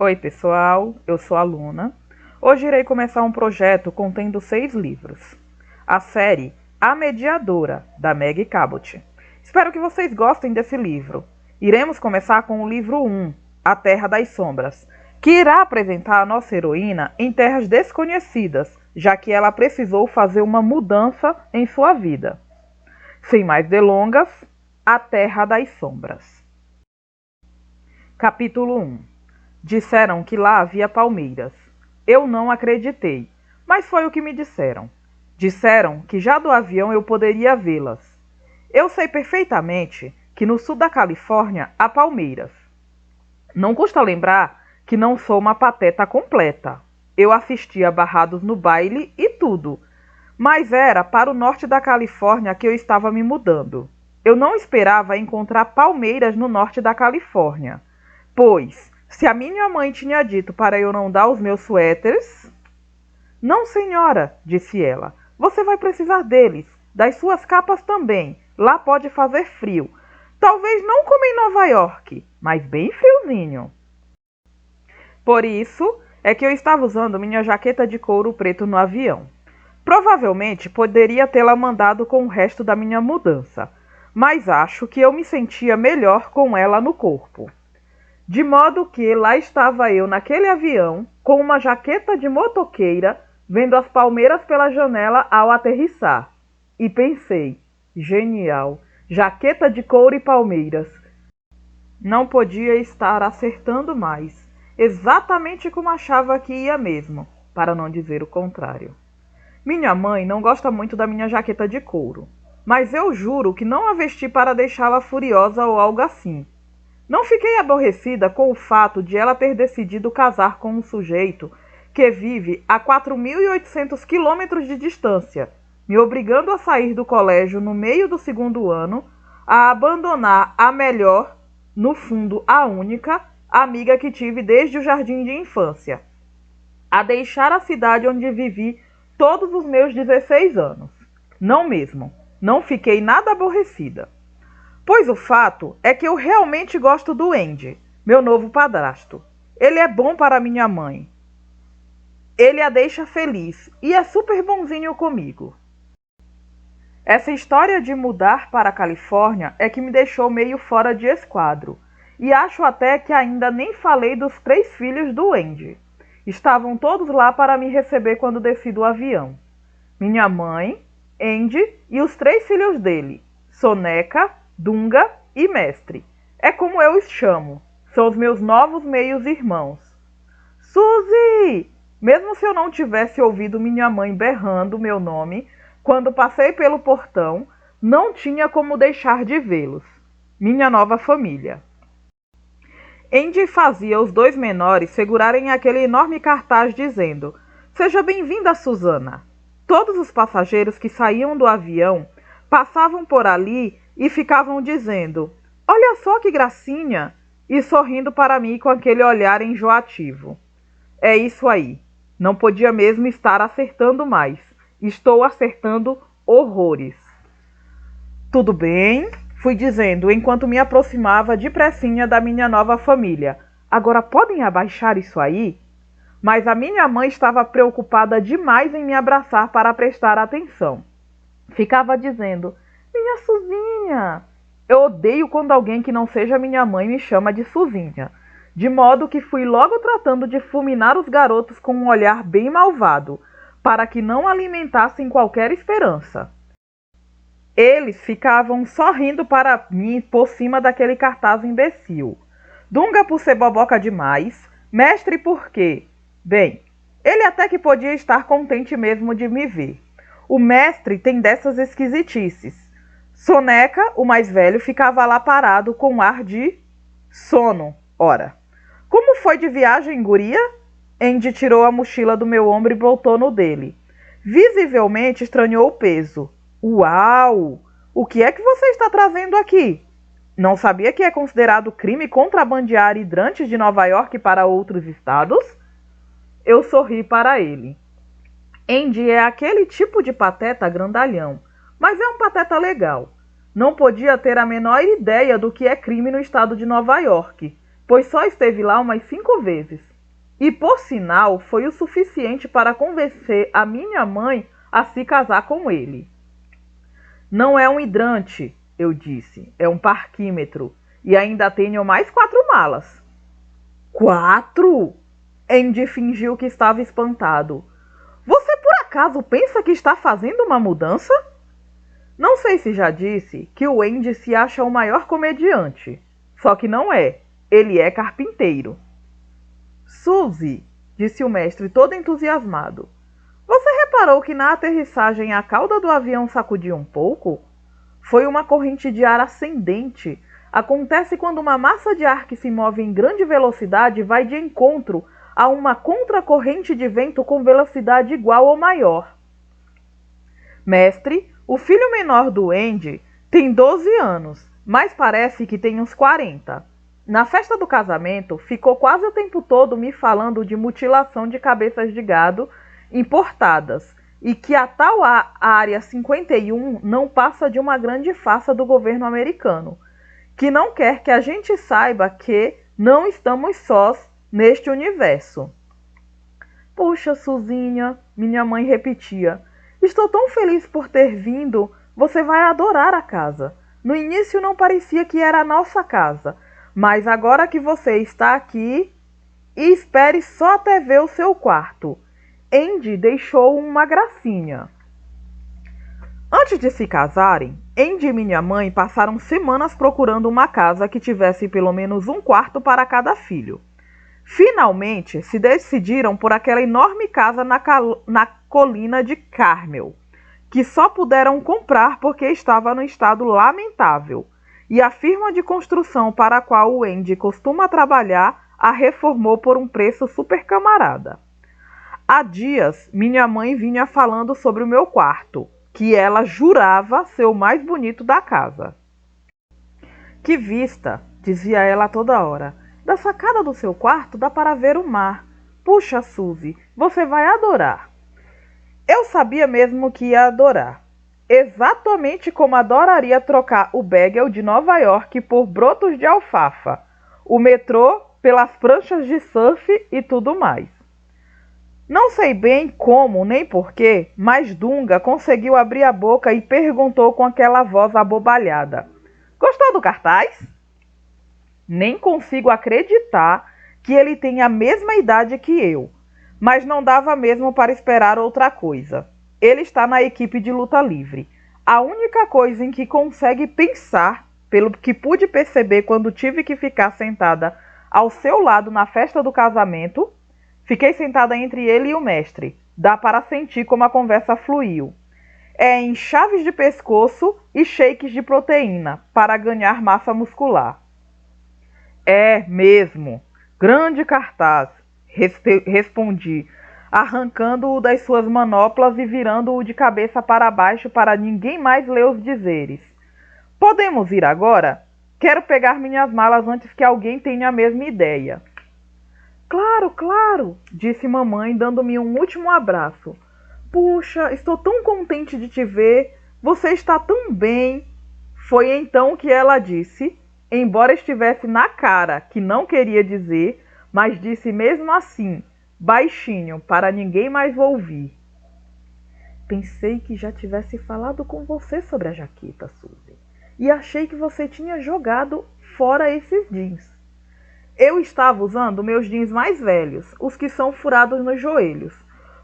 Oi, pessoal, eu sou a Luna. Hoje irei começar um projeto contendo 6 livros. A série A Mediadora, da Meg Cabot. Espero que vocês gostem desse livro. Iremos começar com o livro 1, A Terra das Sombras, que irá apresentar a nossa heroína em terras desconhecidas, já que ela precisou fazer uma mudança em sua vida. Sem mais delongas, A Terra das Sombras. Capítulo 1. Disseram que lá havia palmeiras. Eu não acreditei, mas foi o que me disseram. Disseram que já do avião eu poderia vê-las. Eu sei perfeitamente que no sul da Califórnia há palmeiras. Não custa lembrar que não sou uma pateta completa. Eu assistia barrados no baile e tudo, mas era para o norte da Califórnia que eu estava me mudando. Eu não esperava encontrar palmeiras no norte da Califórnia, pois se a minha mãe tinha dito para eu não dar os meus suéteres... Não, senhora, disse ela. Você vai precisar deles. Das suas capas também. Lá pode fazer frio. Talvez não como em Nova York, mas bem friozinho. Por isso é que eu estava usando minha jaqueta de couro preto no avião. Provavelmente poderia tê-la mandado com o resto da minha mudança, mas acho que eu me sentia melhor com ela no corpo. De modo que lá estava eu naquele avião, com uma jaqueta de motoqueira, vendo as palmeiras pela janela ao aterrissar. E pensei, genial, jaqueta de couro e palmeiras. Não podia estar acertando mais, exatamente como achava que ia mesmo, para não dizer o contrário. Minha mãe não gosta muito da minha jaqueta de couro, mas eu juro que não a vesti para deixá-la furiosa ou algo assim. Não fiquei aborrecida com o fato de ela ter decidido casar com um sujeito que vive a 4.800 quilômetros de distância, me obrigando a sair do colégio no meio do segundo ano, a abandonar a melhor, no fundo a única, amiga que tive desde o jardim de infância, a deixar a cidade onde vivi todos os meus 16 anos. Não mesmo, não fiquei nada aborrecida. Pois o fato é que eu realmente gosto do Andy, meu novo padrasto. Ele é bom para minha mãe. Ele a deixa feliz e é super bonzinho comigo. Essa história de mudar para a Califórnia é que me deixou meio fora de esquadro. E acho até que ainda nem falei dos 3 filhos do Andy. Estavam todos lá para me receber quando desci do avião. Minha mãe, Andy e os 3 filhos dele, Soneca, Dunga e Mestre. É como eu os chamo. São os meus novos meios-irmãos. Suzy! Mesmo se eu não tivesse ouvido minha mãe berrando meu nome, quando passei pelo portão, não tinha como deixar de vê-los. Minha nova família. Andy fazia os 2 menores segurarem aquele enorme cartaz dizendo: "Seja bem-vinda, Susana." Todos os passageiros que saíam do avião passavam por ali e ficavam dizendo: "Olha só que gracinha!" e sorrindo para mim com aquele olhar enjoativo. É isso aí. Não podia mesmo estar acertando mais. Estou acertando horrores. Tudo bem, fui dizendo enquanto me aproximava depressinha da minha nova família. Agora podem abaixar isso aí? Mas a minha mãe estava preocupada demais em me abraçar para prestar atenção. Ficava dizendo: "Minha Suzinha." Eu odeio quando alguém que não seja minha mãe me chama de Suzinha. De modo que fui logo tratando de fulminar os garotos com um olhar bem malvado, para que não alimentassem qualquer esperança. Eles ficavam só rindo para mim por cima daquele cartaz imbecil. Dunga por ser boboca demais, Mestre por quê? Bem, ele até que podia estar contente mesmo de me ver. O Mestre tem dessas esquisitices. Soneca, o mais velho, ficava lá parado com ar de sono. Ora, como foi de viagem, guria? Andy tirou a mochila do meu ombro e botou no dele. Visivelmente estranhou o peso. Uau! O que é que você está trazendo aqui? Não sabia que é considerado crime contrabandear hidrantes de Nova York para outros estados? Eu sorri para ele. Andy é aquele tipo de pateta grandalhão, mas é um pateta legal. Não podia ter a menor ideia do que é crime no estado de Nova York, pois só esteve lá umas 5 vezes. E por sinal foi o suficiente para convencer a minha mãe a se casar com ele. Não é um hidrante, eu disse, é um parquímetro. E ainda tenho mais 4 malas. 4? Andy fingiu que estava espantado. Você por acaso pensa que está fazendo uma mudança? Não sei se já disse que o Andy se acha o maior comediante. Só que não é. Ele é carpinteiro. Suzy, disse o mestre todo entusiasmado. Você reparou que na aterrissagem a cauda do avião sacudiu um pouco? Foi uma corrente de ar ascendente. Acontece quando uma massa de ar que se move em grande velocidade vai de encontro a uma contracorrente de vento com velocidade igual ou maior. Mestre, o filho menor do Andy tem 12 anos, mas parece que tem uns 40. Na festa do casamento, ficou quase o tempo todo me falando de mutilação de cabeças de gado importadas e que a tal Área 51 não passa de uma grande farsa do governo americano, que não quer que a gente saiba que não estamos sós neste universo. Puxa, Suzinha, minha mãe repetia, estou tão feliz por ter vindo, você vai adorar a casa. No início não parecia que era a nossa casa, mas agora que você está aqui, espere só até ver o seu quarto. Andy deixou uma gracinha. Antes de se casarem, Andy e minha mãe passaram semanas procurando uma casa que tivesse pelo menos um quarto para cada filho. Finalmente, se decidiram por aquela enorme casa na colina de Carmel, que só puderam comprar porque estava no estado lamentável, e a firma de construção para a qual o Andy costuma trabalhar a reformou por um preço super camarada. Há dias, minha mãe vinha falando sobre o meu quarto, que ela jurava ser o mais bonito da casa. Que vista, dizia ela toda hora. Da sacada do seu quarto dá para ver o mar. Puxa, Suzy, você vai adorar. Eu sabia mesmo que ia adorar. Exatamente como adoraria trocar o Bagel de Nova York por brotos de alfafa, o metrô pelas pranchas de surf e tudo mais. Não sei bem como nem porquê, mas Dunga conseguiu abrir a boca e perguntou com aquela voz abobalhada. Gostou do cartaz? Nem consigo acreditar que ele tenha a mesma idade que eu, mas não dava mesmo para esperar outra coisa. Ele está na equipe de luta livre. A única coisa em que consegue pensar, pelo que pude perceber quando tive que ficar sentada ao seu lado na festa do casamento, fiquei sentada entre ele e o mestre. Dá para sentir como a conversa fluiu. É em chaves de pescoço e shakes de proteína para ganhar massa muscular. É mesmo. Grande cartaz, respondi, arrancando-o das suas manoplas e virando-o de cabeça para baixo para ninguém mais ler os dizeres. Podemos ir agora? Quero pegar minhas malas antes que alguém tenha a mesma ideia. Claro, claro, disse mamãe, dando-me um último abraço. Puxa, estou tão contente de te ver. Você está tão bem. Foi então que ela disse, embora estivesse na cara que não queria dizer, mas disse mesmo assim, baixinho, para ninguém mais ouvir. Pensei que já tivesse falado com você sobre a jaqueta, Suzy, e achei que você tinha jogado fora esses jeans. Eu estava usando meus jeans mais velhos, os que são furados nos joelhos.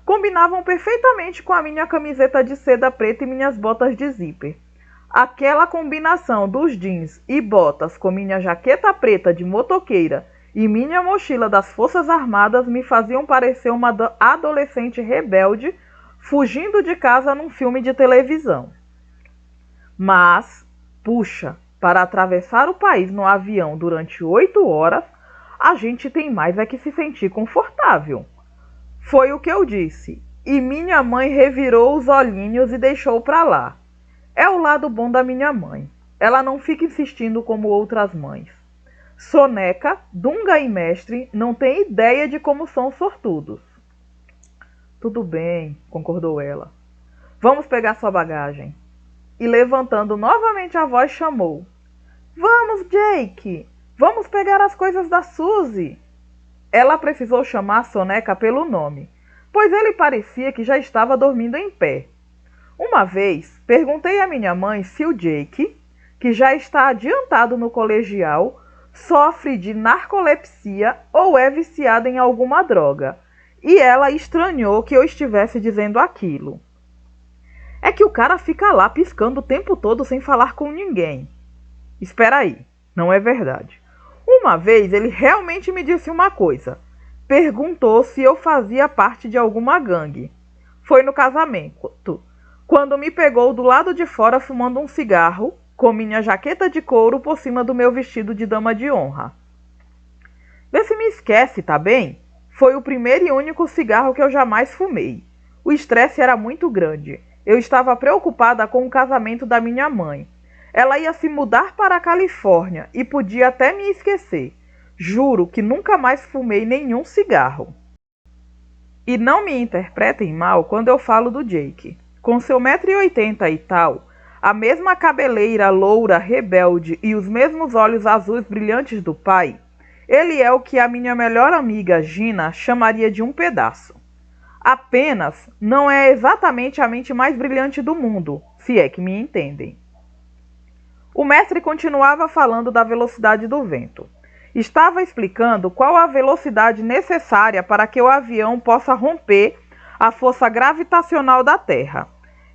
Combinavam perfeitamente com a minha camiseta de seda preta e minhas botas de zíper. Aquela combinação dos jeans e botas com minha jaqueta preta de motoqueira e minha mochila das Forças Armadas me faziam parecer uma adolescente rebelde fugindo de casa num filme de televisão. Mas, puxa, para atravessar o país no avião durante 8 horas, a gente tem mais é que se sentir confortável. Foi o que eu disse, e minha mãe revirou os olhinhos e deixou para lá. É o lado bom da minha mãe. Ela não fica insistindo como outras mães. Soneca, Dunga e Mestre não têm ideia de como são sortudos. Tudo bem, concordou ela. Vamos pegar sua bagagem. E levantando novamente a voz chamou. Vamos, Jake! Vamos pegar as coisas da Suzy! Ela precisou chamar a Soneca pelo nome, pois ele parecia que já estava dormindo em pé. Uma vez, perguntei à minha mãe se o Jake, que já está adiantado no colegial, sofre de narcolepsia ou é viciado em alguma droga, e ela estranhou que eu estivesse dizendo aquilo. É que o cara fica lá piscando o tempo todo sem falar com ninguém. Espera aí, não é verdade. Uma vez ele realmente me disse uma coisa. Perguntou se eu fazia parte de alguma gangue. Foi no casamento, quando me pegou do lado de fora fumando um cigarro, com minha jaqueta de couro por cima do meu vestido de dama de honra. Vê se me esquece, tá bem? Foi o primeiro e único cigarro que eu jamais fumei. O estresse era muito grande. Eu estava preocupada com o casamento da minha mãe. Ela ia se mudar para a Califórnia e podia até me esquecer. Juro que nunca mais fumei nenhum cigarro. E não me interpretem mal quando eu falo do Jake. Com seu 1,80 m e tal, a mesma cabeleira loura rebelde e os mesmos olhos azuis brilhantes do pai, ele é o que a minha melhor amiga Gina chamaria de um pedaço. Apenas não é exatamente a mente mais brilhante do mundo, se é que me entendem. O mestre continuava falando da velocidade do vento. Estava explicando qual a velocidade necessária para que o avião possa romper a força gravitacional da Terra.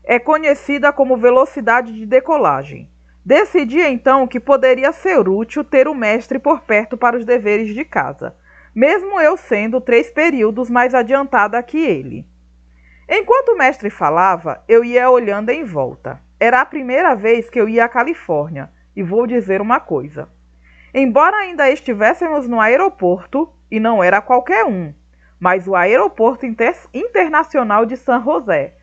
É conhecida como velocidade de decolagem. Decidi então que poderia ser útil ter o mestre por perto para os deveres de casa, mesmo eu sendo 3 períodos mais adiantada que ele. Enquanto o mestre falava, eu ia olhando em volta. Era a primeira vez que eu ia à Califórnia, e vou dizer uma coisa. Embora ainda estivéssemos no aeroporto, e não era qualquer um, mas o Aeroporto Internacional de San José,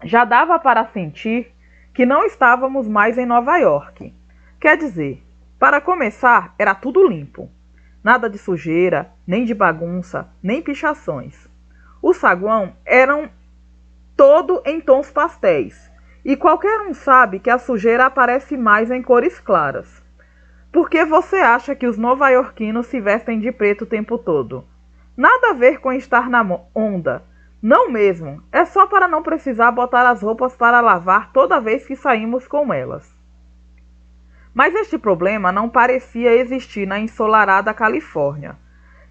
já dava para sentir que não estávamos mais em Nova York. Quer dizer, para começar, era tudo limpo. Nada de sujeira, nem de bagunça, nem pichações. O saguão era todo em tons pastéis, e qualquer um sabe que a sujeira aparece mais em cores claras. Por que você acha que os nova-iorquinos se vestem de preto o tempo todo? Nada a ver com estar na onda. Não mesmo, é só para não precisar botar as roupas para lavar toda vez que saímos com elas. Mas este problema não parecia existir na ensolarada Califórnia.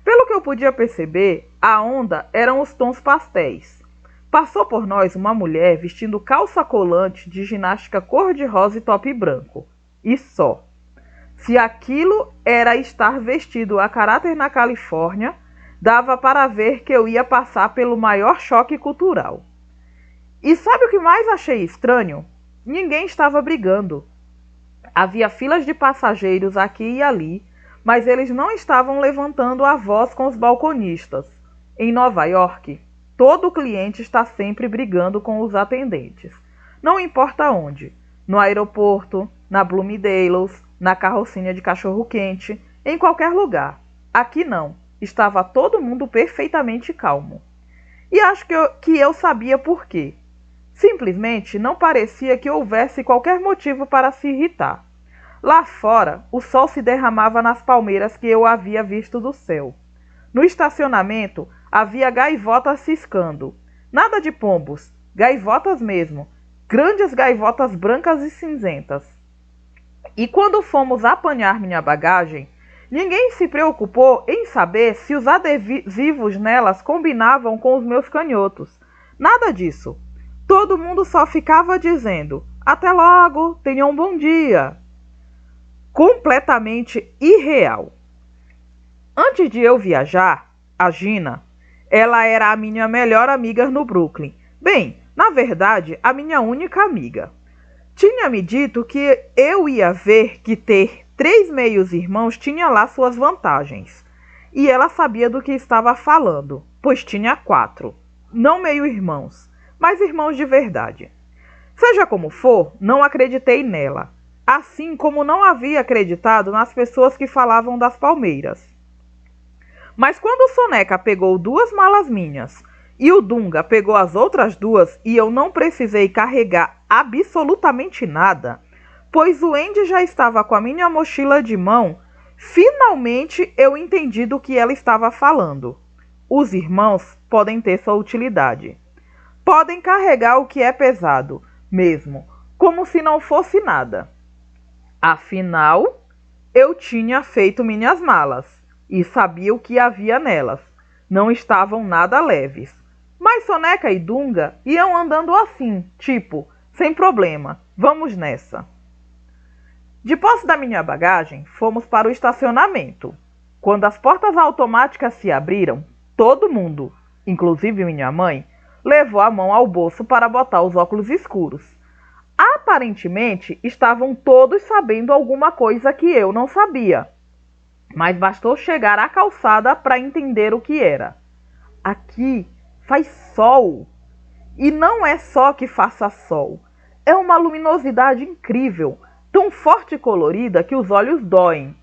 Pelo que eu podia perceber, a onda eram os tons pastéis. Passou por nós uma mulher vestindo calça colante de ginástica cor-de-rosa e top branco. E só. Se aquilo era estar vestido a caráter na Califórnia, dava para ver que eu ia passar pelo maior choque cultural. E sabe o que mais achei estranho? Ninguém estava brigando. Havia filas de passageiros aqui e ali, mas eles não estavam levantando a voz com os balconistas. Em Nova York, todo cliente está sempre brigando com os atendentes. Não importa onde. No aeroporto, na Bloomingdale's, na carrocinha de cachorro-quente, em qualquer lugar. Aqui não. Estava todo mundo perfeitamente calmo. E acho que eu sabia por quê. Simplesmente não parecia que houvesse qualquer motivo para se irritar. Lá fora, o sol se derramava nas palmeiras que eu havia visto do céu. No estacionamento, havia gaivotas ciscando. Nada de pombos, gaivotas mesmo. Grandes gaivotas brancas e cinzentas. E quando fomos apanhar minha bagagem, ninguém se preocupou em saber se os adesivos nelas combinavam com os meus canhotos. Nada disso. Todo mundo só ficava dizendo, até logo, tenha um bom dia. Completamente irreal. Antes de eu viajar, a Gina, ela era a minha melhor amiga no Brooklyn. Bem, na verdade, a minha única amiga. Tinha me dito que eu ia ver que ter 3 meios-irmãos tinha lá suas vantagens. E ela sabia do que estava falando, pois tinha 4. Não meio-irmãos, mas irmãos de verdade. Seja como for, não acreditei nela. Assim como não havia acreditado nas pessoas que falavam das palmeiras. Mas quando o Soneca pegou 2 malas minhas e o Dunga pegou as outras 2 e eu não precisei carregar absolutamente nada, pois o Andy já estava com a minha mochila de mão, Finalmente eu entendi do que ela estava falando. Os irmãos podem ter sua utilidade. Podem carregar o que é pesado, mesmo, como se não fosse nada. Afinal, eu tinha feito minhas malas e sabia o que havia nelas. Não estavam nada leves. Mas Soneca e Dunga iam andando assim, tipo, sem problema, vamos nessa. De posse da minha bagagem, fomos para o estacionamento. Quando as portas automáticas se abriram, todo mundo, inclusive minha mãe, levou a mão ao bolso para botar os óculos escuros. Aparentemente, estavam todos sabendo alguma coisa que eu não sabia. Mas bastou chegar à calçada para entender o que era. Aqui faz sol. E não é só que faça sol. É uma luminosidade incrível, tão forte e colorida que os olhos doem.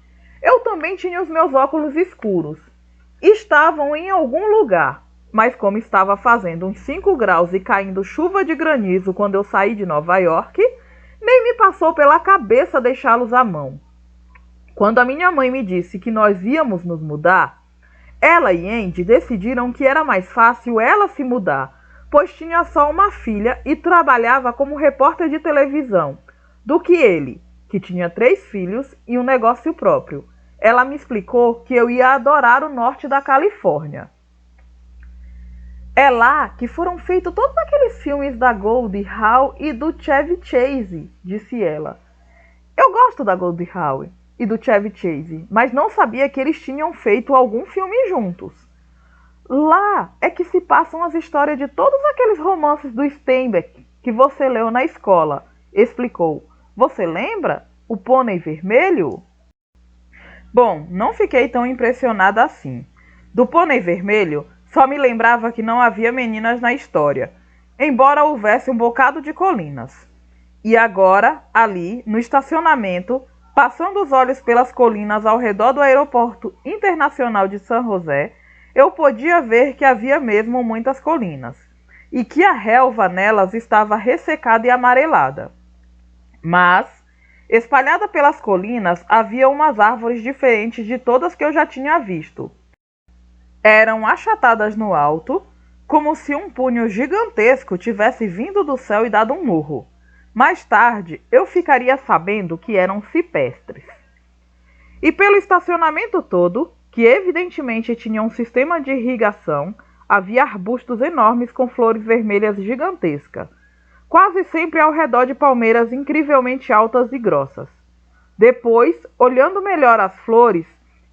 Eu também tinha os meus óculos escuros. Estavam em algum lugar, mas como estava fazendo uns 5 graus e caindo chuva de granizo quando eu saí de Nova York, nem me passou pela cabeça deixá-los à mão. Quando a minha mãe me disse que nós íamos nos mudar, ela e Andy decidiram que era mais fácil ela se mudar, pois tinha só uma filha e trabalhava como repórter de televisão, do que ele, que tinha 3 filhos e um negócio próprio. Ela me explicou que eu ia adorar o norte da Califórnia. É lá que foram feitos todos aqueles filmes da Goldie Hawn e do Chevy Chase, disse ela. Eu gosto da Goldie Hawn e do Chevy Chase, mas não sabia que eles tinham feito algum filme juntos. Lá é que se passam as histórias de todos aqueles romances do Steinbeck que você leu na escola, explicou. Você lembra? O Pônei Vermelho? Bom, não fiquei tão impressionada assim. Do Pônei Vermelho, só me lembrava que não havia meninas na história, embora houvesse um bocado de colinas. E agora, ali, no estacionamento, passando os olhos pelas colinas ao redor do aeroporto internacional de San José, eu podia ver que havia mesmo muitas colinas, e que a relva nelas estava ressecada e amarelada. Mas, espalhada pelas colinas, havia umas árvores diferentes de todas que eu já tinha visto. Eram achatadas no alto, como se um punho gigantesco tivesse vindo do céu e dado um murro. Mais tarde, eu ficaria sabendo que eram cipestres. E pelo estacionamento todo, que evidentemente tinha um sistema de irrigação, havia arbustos enormes com flores vermelhas gigantescas, quase sempre ao redor de palmeiras incrivelmente altas e grossas. Depois, olhando melhor as flores,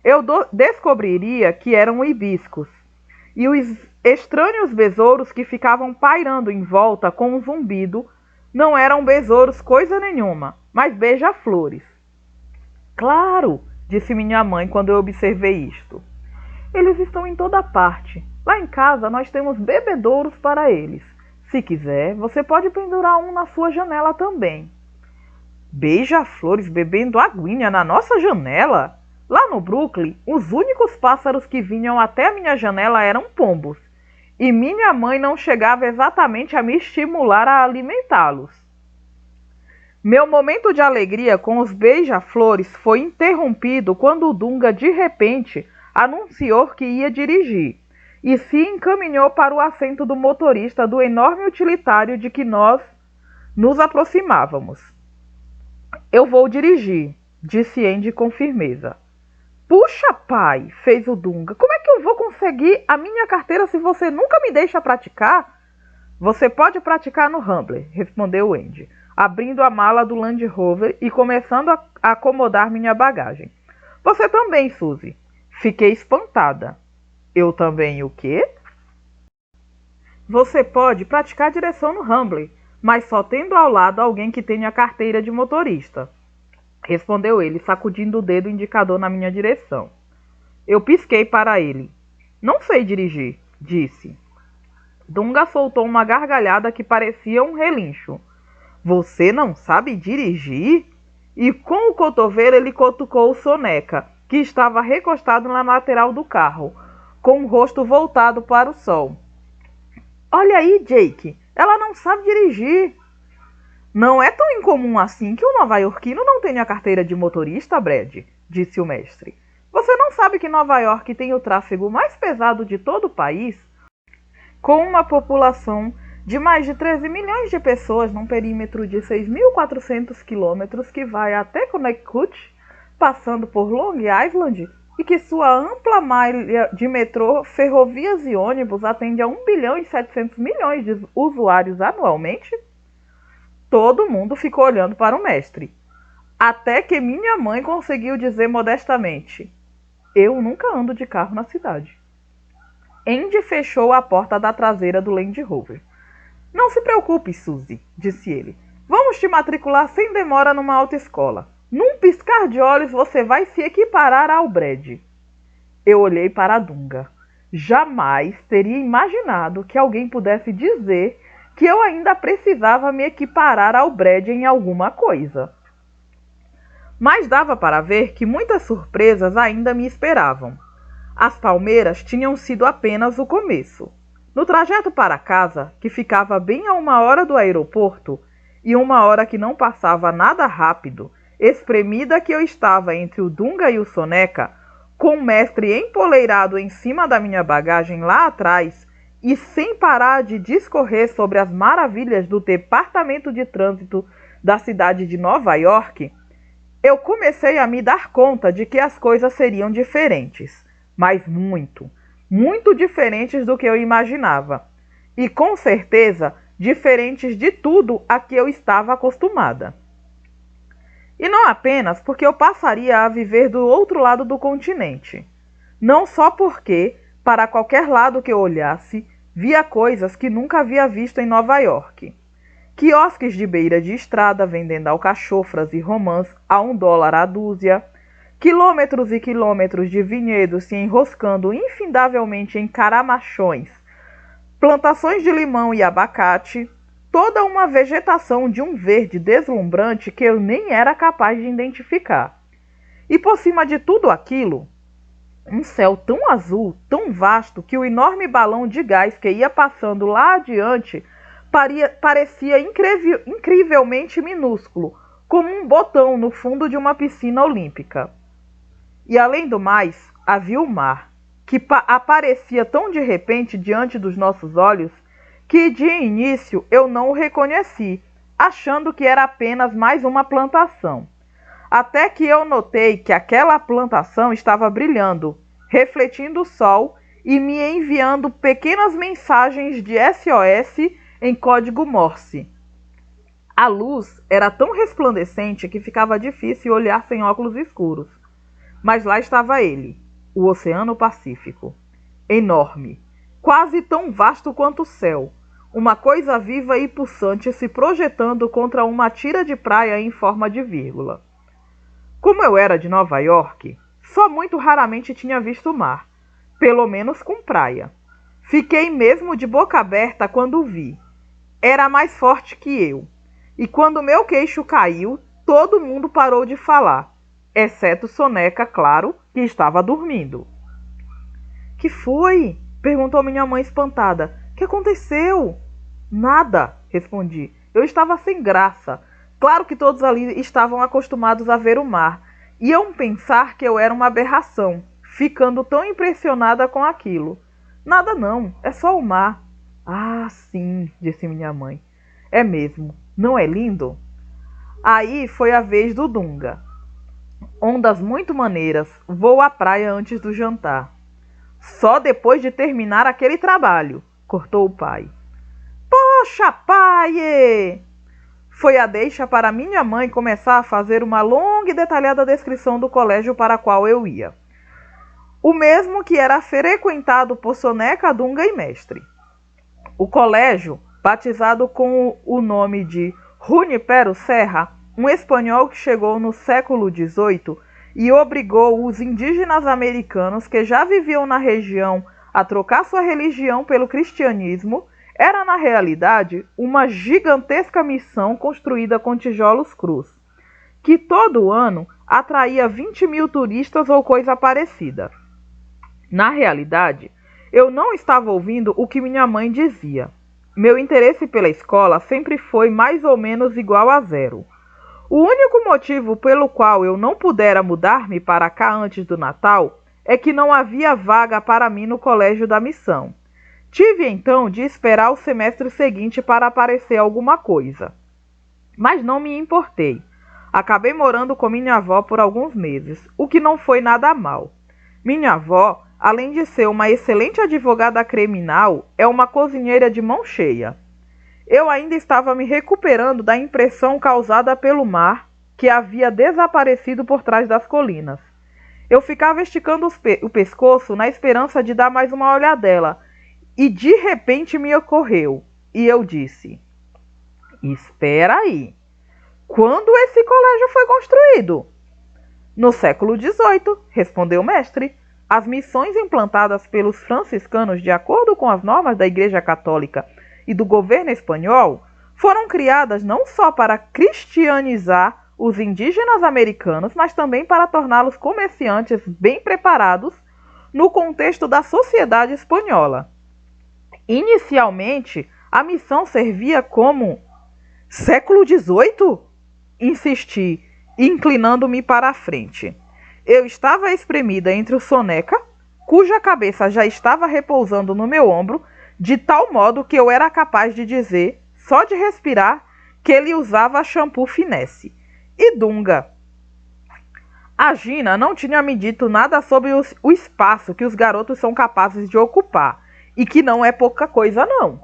eu descobriria que eram hibiscos, e os estranhos besouros que ficavam pairando em volta com um zumbido não eram besouros coisa nenhuma, mas beija-flores. Claro, disse minha mãe quando eu observei isto. Eles estão em toda parte. Lá em casa nós temos bebedouros para eles. Se quiser, você pode pendurar um na sua janela também. Beija-flores bebendo aguinha na nossa janela? Lá no Brooklyn, os únicos pássaros que vinham até a minha janela eram pombos. E minha mãe não chegava exatamente a me estimular a alimentá-los. Meu momento de alegria com os beija-flores foi interrompido quando o Dunga, de repente, anunciou que ia dirigir e se encaminhou para o assento do motorista do enorme utilitário de que nós nos aproximávamos. Eu vou dirigir, disse Andy com firmeza. Puxa, pai, fez o Dunga. Como é que eu vou conseguir a minha carteira se você nunca me deixa praticar? Você pode praticar no Rambler, respondeu Andy, abrindo a mala do Land Rover e começando a acomodar minha bagagem. Você também, Suzy. Fiquei espantada. Eu também o quê? Você pode praticar direção no Rambler, mas só tendo ao lado alguém que tenha carteira de motorista, respondeu ele, sacudindo o dedo indicador na minha direção. Eu pisquei para ele. Não sei dirigir, disse. Dunga soltou uma gargalhada que parecia um relincho. Você não sabe dirigir? E com o cotovelo ele cutucou o Soneca, que estava recostado na lateral do carro, com o rosto voltado para o sol. Olha aí, Jake, ela não sabe dirigir. Não é tão incomum assim que o nova-iorquino não tenha carteira de motorista, Brad, disse o mestre. Você não sabe que Nova York tem o tráfego mais pesado de todo o país? Com uma população de mais de 13 milhões de pessoas num perímetro de 6.400 quilômetros que vai até Connecticut, passando por Long Island, e que sua ampla malha de metrô, ferrovias e ônibus atende a 1 bilhão e 700 milhões de usuários anualmente? Todo mundo ficou olhando para o mestre, até que minha mãe conseguiu dizer modestamente: eu nunca ando de carro na cidade. Andy fechou a porta da traseira do Land Rover. Não se preocupe, Suzy, disse ele. Vamos te matricular sem demora numa autoescola. Num piscar de olhos você vai se equiparar ao Brad. Eu olhei para a Dunga. Jamais teria imaginado que alguém pudesse dizer que eu ainda precisava me equiparar ao Brad em alguma coisa. Mas dava para ver que muitas surpresas ainda me esperavam. As palmeiras tinham sido apenas o começo. No trajeto para casa, que ficava bem a 1 hora do aeroporto, e 1 hora que não passava nada rápido, espremida que eu estava entre o Dunga e o Soneca, com o mestre empoleirado em cima da minha bagagem lá atrás, e sem parar de discorrer sobre as maravilhas do departamento de trânsito da cidade de Nova York, eu comecei a me dar conta de que as coisas seriam diferentes, mas muito, muito diferentes do que eu imaginava, e com certeza diferentes de tudo a que eu estava acostumada. E não apenas porque eu passaria a viver do outro lado do continente, não só porque, para qualquer lado que eu olhasse, via coisas que nunca havia visto em Nova York. Quiosques de beira de estrada vendendo alcachofras e romãs a $1 a dúzia, quilômetros e quilômetros de vinhedos se enroscando infindavelmente em caramachões, plantações de limão e abacate, toda uma vegetação de um verde deslumbrante que eu nem era capaz de identificar. E por cima de tudo aquilo, um céu tão azul, tão vasto, que o enorme balão de gás que ia passando lá adiante parecia incrivelmente minúsculo, como um botão no fundo de uma piscina olímpica. E além do mais, havia o mar, que aparecia tão de repente diante dos nossos olhos, que de início eu não o reconheci, achando que era apenas mais uma plantação. Até que eu notei que aquela plantação estava brilhando, refletindo o sol e me enviando pequenas mensagens de SOS em código Morse. A luz era tão resplandecente que ficava difícil olhar sem óculos escuros. Mas lá estava ele, o Oceano Pacífico. Enorme, quase tão vasto quanto o céu. Uma coisa viva e pulsante se projetando contra uma tira de praia em forma de vírgula. Como eu era de Nova York, só muito raramente tinha visto o mar, pelo menos com praia. Fiquei mesmo de boca aberta quando o vi. Era mais forte que eu. E quando meu queixo caiu, todo mundo parou de falar, exceto Soneca, claro, que estava dormindo. Que foi? Perguntou minha mãe espantada. Que aconteceu? Nada, respondi. Eu estava sem graça. Claro que todos ali estavam acostumados a ver o mar. Iam pensar que eu era uma aberração, ficando tão impressionada com aquilo. Nada não, é só o mar. Ah, sim, disse minha mãe. É mesmo, não é lindo? Aí foi a vez do Dunga. Ondas muito maneiras, vou à praia antes do jantar. Só depois de terminar aquele trabalho, cortou o pai. Poxa, pai! Foi a deixa para minha mãe começar a fazer uma longa e detalhada descrição do colégio para qual eu ia. O mesmo que era frequentado por Soneca, Dunga e mestre. O colégio, batizado com o nome de Junípero Serra, um espanhol que chegou no século XVIII e obrigou os indígenas americanos que já viviam na região a trocar sua religião pelo cristianismo, era na realidade uma gigantesca missão construída com tijolos crus, que todo ano atraía 20.000 turistas ou coisa parecida. Na realidade, eu não estava ouvindo o que minha mãe dizia. Meu interesse pela escola sempre foi mais ou menos igual a zero. O único motivo pelo qual eu não pudera mudar-me para cá antes do Natal é que não havia vaga para mim no colégio da missão. Tive então de esperar o semestre seguinte para aparecer alguma coisa. Mas não me importei. Acabei morando com minha avó por alguns meses, o que não foi nada mal. Minha avó, além de ser uma excelente advogada criminal, é uma cozinheira de mão cheia. Eu ainda estava me recuperando da impressão causada pelo mar, que havia desaparecido por trás das colinas. Eu ficava esticando o pescoço na esperança de dar mais uma olhadela, e de repente me ocorreu, e eu disse: espera aí, quando esse colégio foi construído? No século XVIII, respondeu o mestre. As missões implantadas pelos franciscanos de acordo com as normas da Igreja Católica e do governo espanhol foram criadas não só para cristianizar os indígenas americanos, mas também para torná-los comerciantes bem preparados no contexto da sociedade espanhola. Inicialmente, a missão servia como... Século XVIII? Insisti, inclinando-me para a frente. Eu estava espremida entre o soneca, cuja cabeça já estava repousando no meu ombro, de tal modo que eu era capaz de dizer, só de respirar, que ele usava shampoo finesse. E Dunga. A Gina não tinha me dito nada sobre o espaço que os garotos são capazes de ocupar, e que não é pouca coisa não.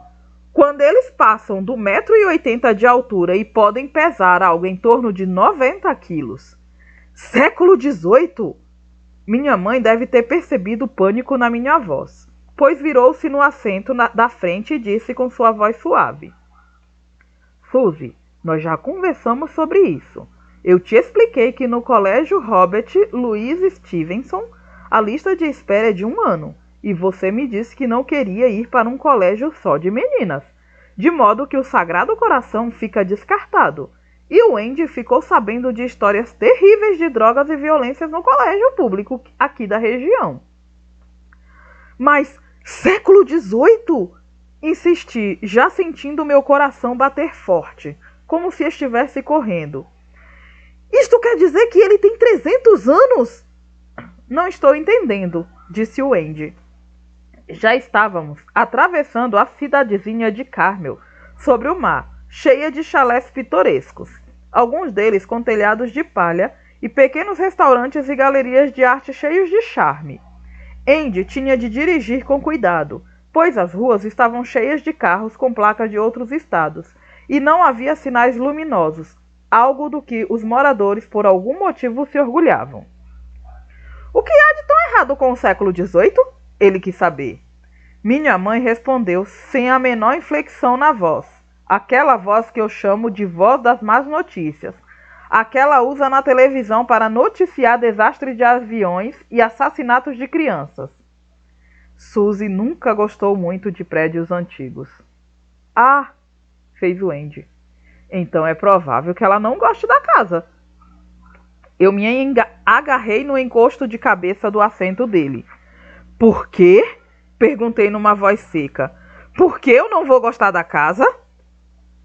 Quando eles passam do 1,80 m de altura e podem pesar algo em torno de 90 quilos. Século XVIII? Minha mãe deve ter percebido o pânico na minha voz, pois virou-se no assento da frente e disse com sua voz suave: Suzy, nós já conversamos sobre isso. Eu te expliquei que no colégio Robert Louis Stevenson a lista de espera é de 1 ano. E você me disse que não queria ir para um colégio só de meninas, de modo que o Sagrado Coração fica descartado. E o Andy ficou sabendo de histórias terríveis de drogas e violências no colégio público aqui da região. Mas século XVIII? Insisti, já sentindo meu coração bater forte, como se estivesse correndo. Isto quer dizer que ele tem 300 anos? Não estou entendendo, disse o Andy. Já estávamos atravessando a cidadezinha de Carmel, sobre o mar, cheia de chalés pitorescos, alguns deles com telhados de palha e pequenos restaurantes e galerias de arte cheios de charme. Andy tinha de dirigir com cuidado, pois as ruas estavam cheias de carros com placas de outros estados, e não havia sinais luminosos, algo do que os moradores por algum motivo se orgulhavam. O que há de tão errado com o século XVIII? Ele quis saber. Minha mãe respondeu sem a menor inflexão na voz. Aquela voz que eu chamo de voz das más notícias. Aquela usa na televisão para noticiar desastres de aviões e assassinatos de crianças. Suzy nunca gostou muito de prédios antigos. Ah, fez o Andy. Então é provável que ela não goste da casa. Eu me agarrei no encosto de cabeça do assento dele. Por quê? Perguntei numa voz seca. Por que eu não vou gostar da casa?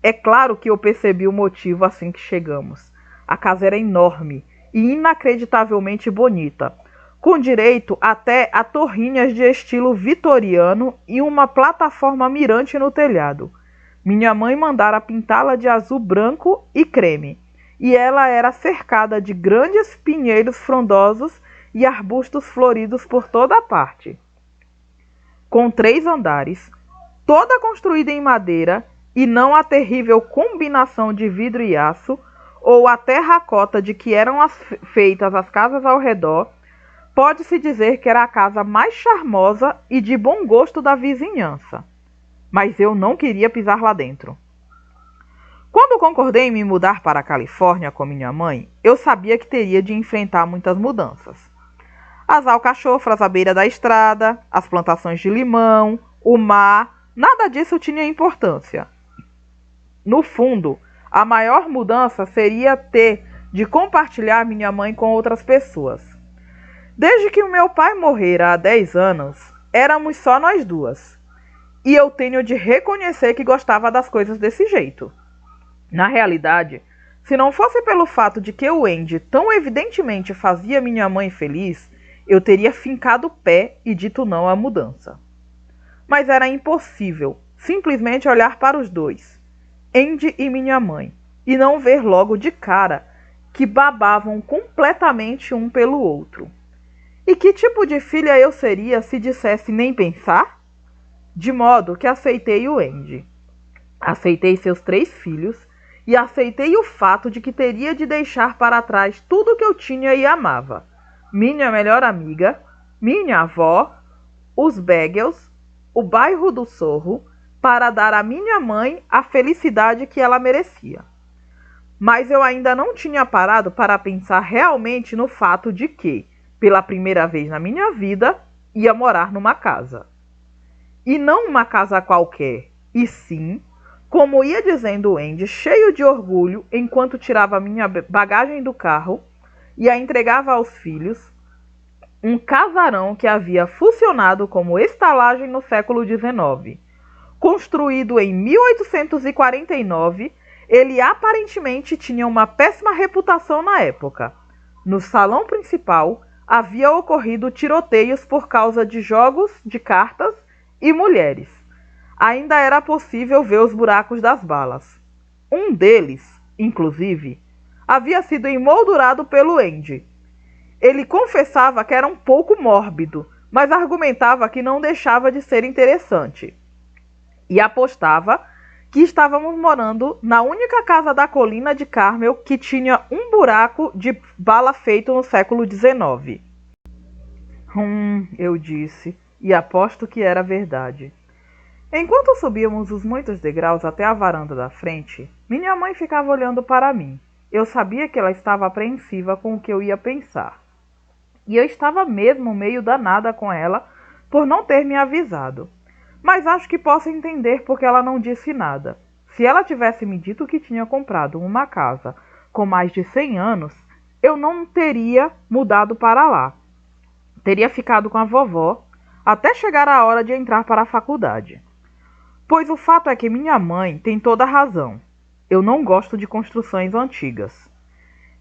É claro que eu percebi o motivo assim que chegamos. A casa era enorme e inacreditavelmente bonita, com direito até a torrinhas de estilo vitoriano e uma plataforma mirante no telhado. Minha mãe mandara pintá-la de azul branco e creme, e ela era cercada de grandes pinheiros frondosos e arbustos floridos por toda a parte. Com 3 andares, toda construída em madeira e não a terrível combinação de vidro e aço, ou a terracota de que eram feitas as casas ao redor, pode-se dizer que era a casa mais charmosa e de bom gosto da vizinhança. Mas eu não queria pisar lá dentro. Quando concordei em me mudar para a Califórnia com minha mãe, eu sabia que teria de enfrentar muitas mudanças. As alcachofras à beira da estrada, as plantações de limão, o mar, nada disso tinha importância. No fundo, a maior mudança seria ter de compartilhar minha mãe com outras pessoas. Desde que o meu pai morrera há 10 anos, éramos só nós duas. E eu tenho de reconhecer que gostava das coisas desse jeito. Na realidade, Se não fosse pelo fato de que o Andy tão evidentemente fazia minha mãe feliz, eu teria fincado o pé e dito não à mudança. Mas era impossível simplesmente olhar para os dois, Andy e minha mãe, e não ver logo de cara que babavam completamente um pelo outro. E que tipo de filha eu seria se dissesse nem pensar? De modo que aceitei o Andy. Aceitei seus 3 filhos e aceitei o fato de que teria de deixar para trás tudo que eu tinha e amava. Minha melhor amiga, minha avó, os Bagels, o bairro do Sorro, para dar à minha mãe a felicidade que ela merecia. Mas eu ainda não tinha parado para pensar realmente no fato de que, pela primeira vez na minha vida, ia morar numa casa. E não uma casa qualquer, e sim, como ia dizendo o Andy, cheio de orgulho, enquanto tirava minha bagagem do carro e a entregava aos filhos, um casarão que havia funcionado como estalagem no século XIX. Construído em 1849, ele aparentemente tinha uma péssima reputação na época. No salão principal, havia ocorrido tiroteios por causa de jogos de cartas e mulheres. Ainda era possível ver os buracos das balas. Um deles, inclusive, havia sido emoldurado pelo Andy. Ele confessava que era um pouco mórbido, mas argumentava que não deixava de ser interessante. E apostava que estávamos morando na única casa da colina de Carmel que tinha um buraco de bala feito no século XIX. Eu disse, e aposto que era verdade. Enquanto subíamos os muitos degraus até a varanda da frente, minha mãe ficava olhando para mim. Eu sabia que ela estava apreensiva com o que eu ia pensar. E eu estava mesmo meio danada com ela por não ter me avisado. Mas acho que posso entender porque ela não disse nada. Se ela tivesse me dito que tinha comprado uma casa com mais de 100 anos, eu não teria mudado para lá. Teria ficado com a vovó até chegar a hora de entrar para a faculdade. Pois o fato é que minha mãe tem toda a razão. Eu não gosto de construções antigas.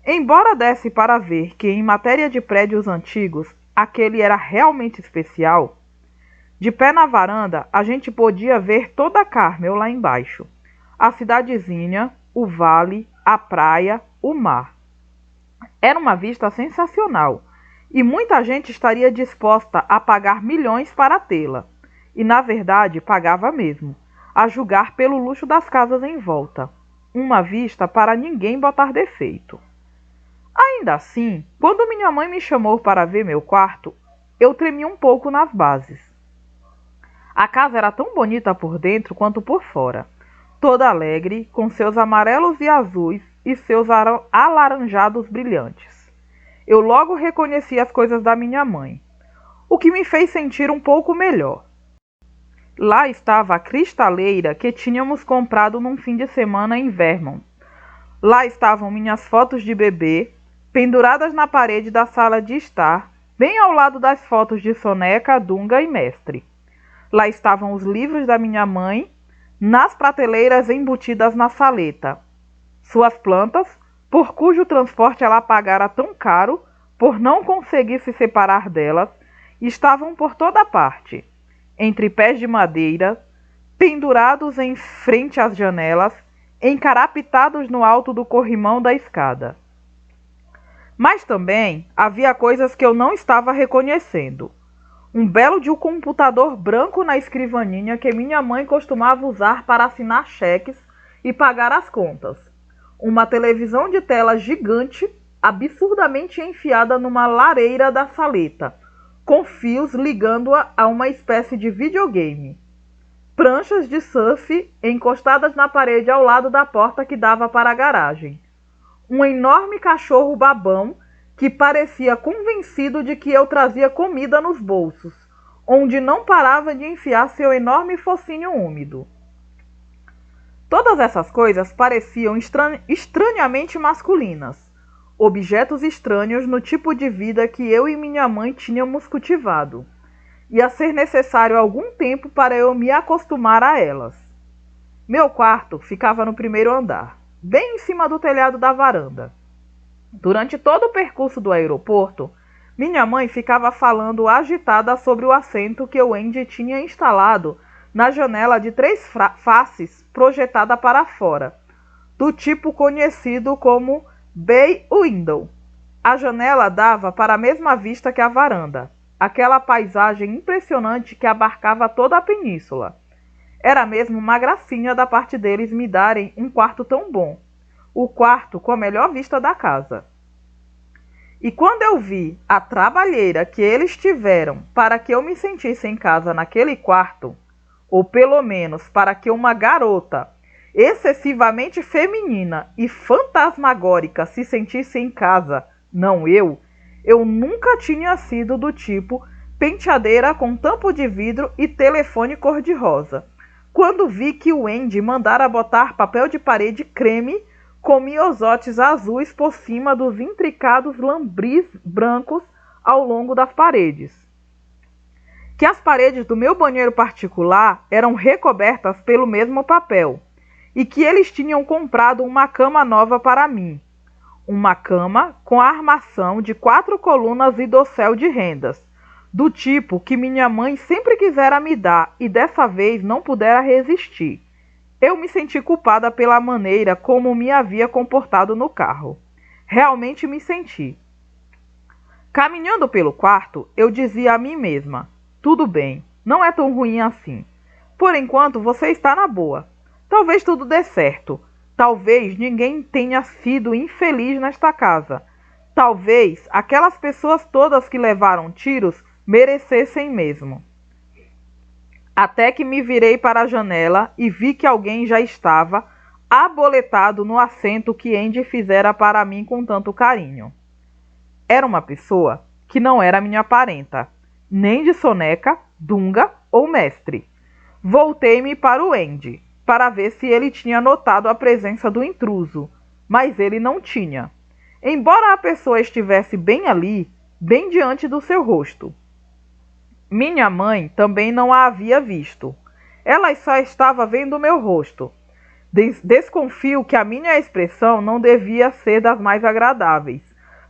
Embora desse para ver que, em matéria de prédios antigos, aquele era realmente especial, de pé na varanda, a gente podia ver toda a Carmel lá embaixo. A cidadezinha, o vale, a praia, o mar. Era uma vista sensacional, e muita gente estaria disposta a pagar milhões para tê-la. E, na verdade, pagava mesmo, a julgar pelo luxo das casas em volta. Uma vista para ninguém botar defeito. Ainda assim, quando minha mãe me chamou para ver meu quarto, eu tremi um pouco nas bases. A casa era tão bonita por dentro quanto por fora, toda alegre, com seus amarelos e azuis e seus alaranjados brilhantes. Eu logo reconheci as coisas da minha mãe, o que me fez sentir um pouco melhor. Lá estava a cristaleira que tínhamos comprado num fim de semana em Vermont. Lá estavam minhas fotos de bebê, penduradas na parede da sala de estar, bem ao lado das fotos de Soneca, Dunga e Mestre. Lá estavam os livros da minha mãe, nas prateleiras embutidas na saleta. Suas plantas, por cujo transporte ela pagara tão caro, por não conseguir se separar delas, estavam por toda parte, entre pés de madeira, pendurados em frente às janelas, encarapitados no alto do corrimão da escada. Mas também havia coisas que eu não estava reconhecendo. Um belo de um computador branco na escrivaninha que minha mãe costumava usar para assinar cheques e pagar as contas. Uma televisão de tela gigante, absurdamente enfiada numa lareira da saleta, com fios ligando-a a uma espécie de videogame. Pranchas de surf encostadas na parede ao lado da porta que dava para a garagem. Um enorme cachorro babão que parecia convencido de que eu trazia comida nos bolsos, onde não parava de enfiar seu enorme focinho úmido. Todas essas coisas pareciam estranhamente masculinas, objetos estranhos no tipo de vida que eu e minha mãe tínhamos cultivado. Ia ser necessário algum tempo para eu me acostumar a elas. Meu quarto ficava no primeiro andar. bem em cima do telhado da varanda. Durante todo o percurso do aeroporto, minha mãe ficava falando agitada sobre o assento que o Andy tinha instalado na janela de 3 faces projetada para fora, do tipo conhecido como Bay Window. A janela dava para a mesma vista que a varanda, aquela paisagem impressionante que abarcava toda a península. Era mesmo uma gracinha da parte deles me darem um quarto tão bom, o quarto com a melhor vista da casa. E quando eu vi a trabalheira que eles tiveram para que eu me sentisse em casa naquele quarto, ou pelo menos para que uma garota excessivamente feminina e fantasmagórica se sentisse em casa, não eu nunca tinha sido do tipo penteadeira com tampo de vidro e telefone cor-de-rosa. Quando vi que o Andy mandara botar papel de parede creme com miosotes azuis por cima dos intricados lambris brancos ao longo das paredes. Que as paredes do meu banheiro particular eram recobertas pelo mesmo papel e que eles tinham comprado uma cama nova para mim. Uma cama com armação de 4 colunas e dossel de rendas, do tipo que minha mãe sempre quisera me dar e dessa vez não pudera resistir. Eu me senti culpada pela maneira como me havia comportado no carro. Realmente me senti. Caminhando pelo quarto, eu dizia a mim mesma: tudo bem, não é tão ruim assim. Por enquanto você está na boa. Talvez tudo dê certo. Talvez ninguém tenha sido infeliz nesta casa. Talvez aquelas pessoas todas que levaram tiros merecessem mesmo. Até que me virei para a janela e vi que alguém já estava aboletado no assento que Andy fizera para mim com tanto carinho. Era uma pessoa que não era minha parenta, nem de soneca, dunga ou mestre. Voltei-me para o Andy, para ver se ele tinha notado a presença do intruso, mas ele não tinha, embora a pessoa estivesse bem ali, bem diante do seu rosto. Minha mãe também não a havia visto. Ela só estava vendo o meu rosto. Desconfio que a minha expressão não devia ser das mais agradáveis,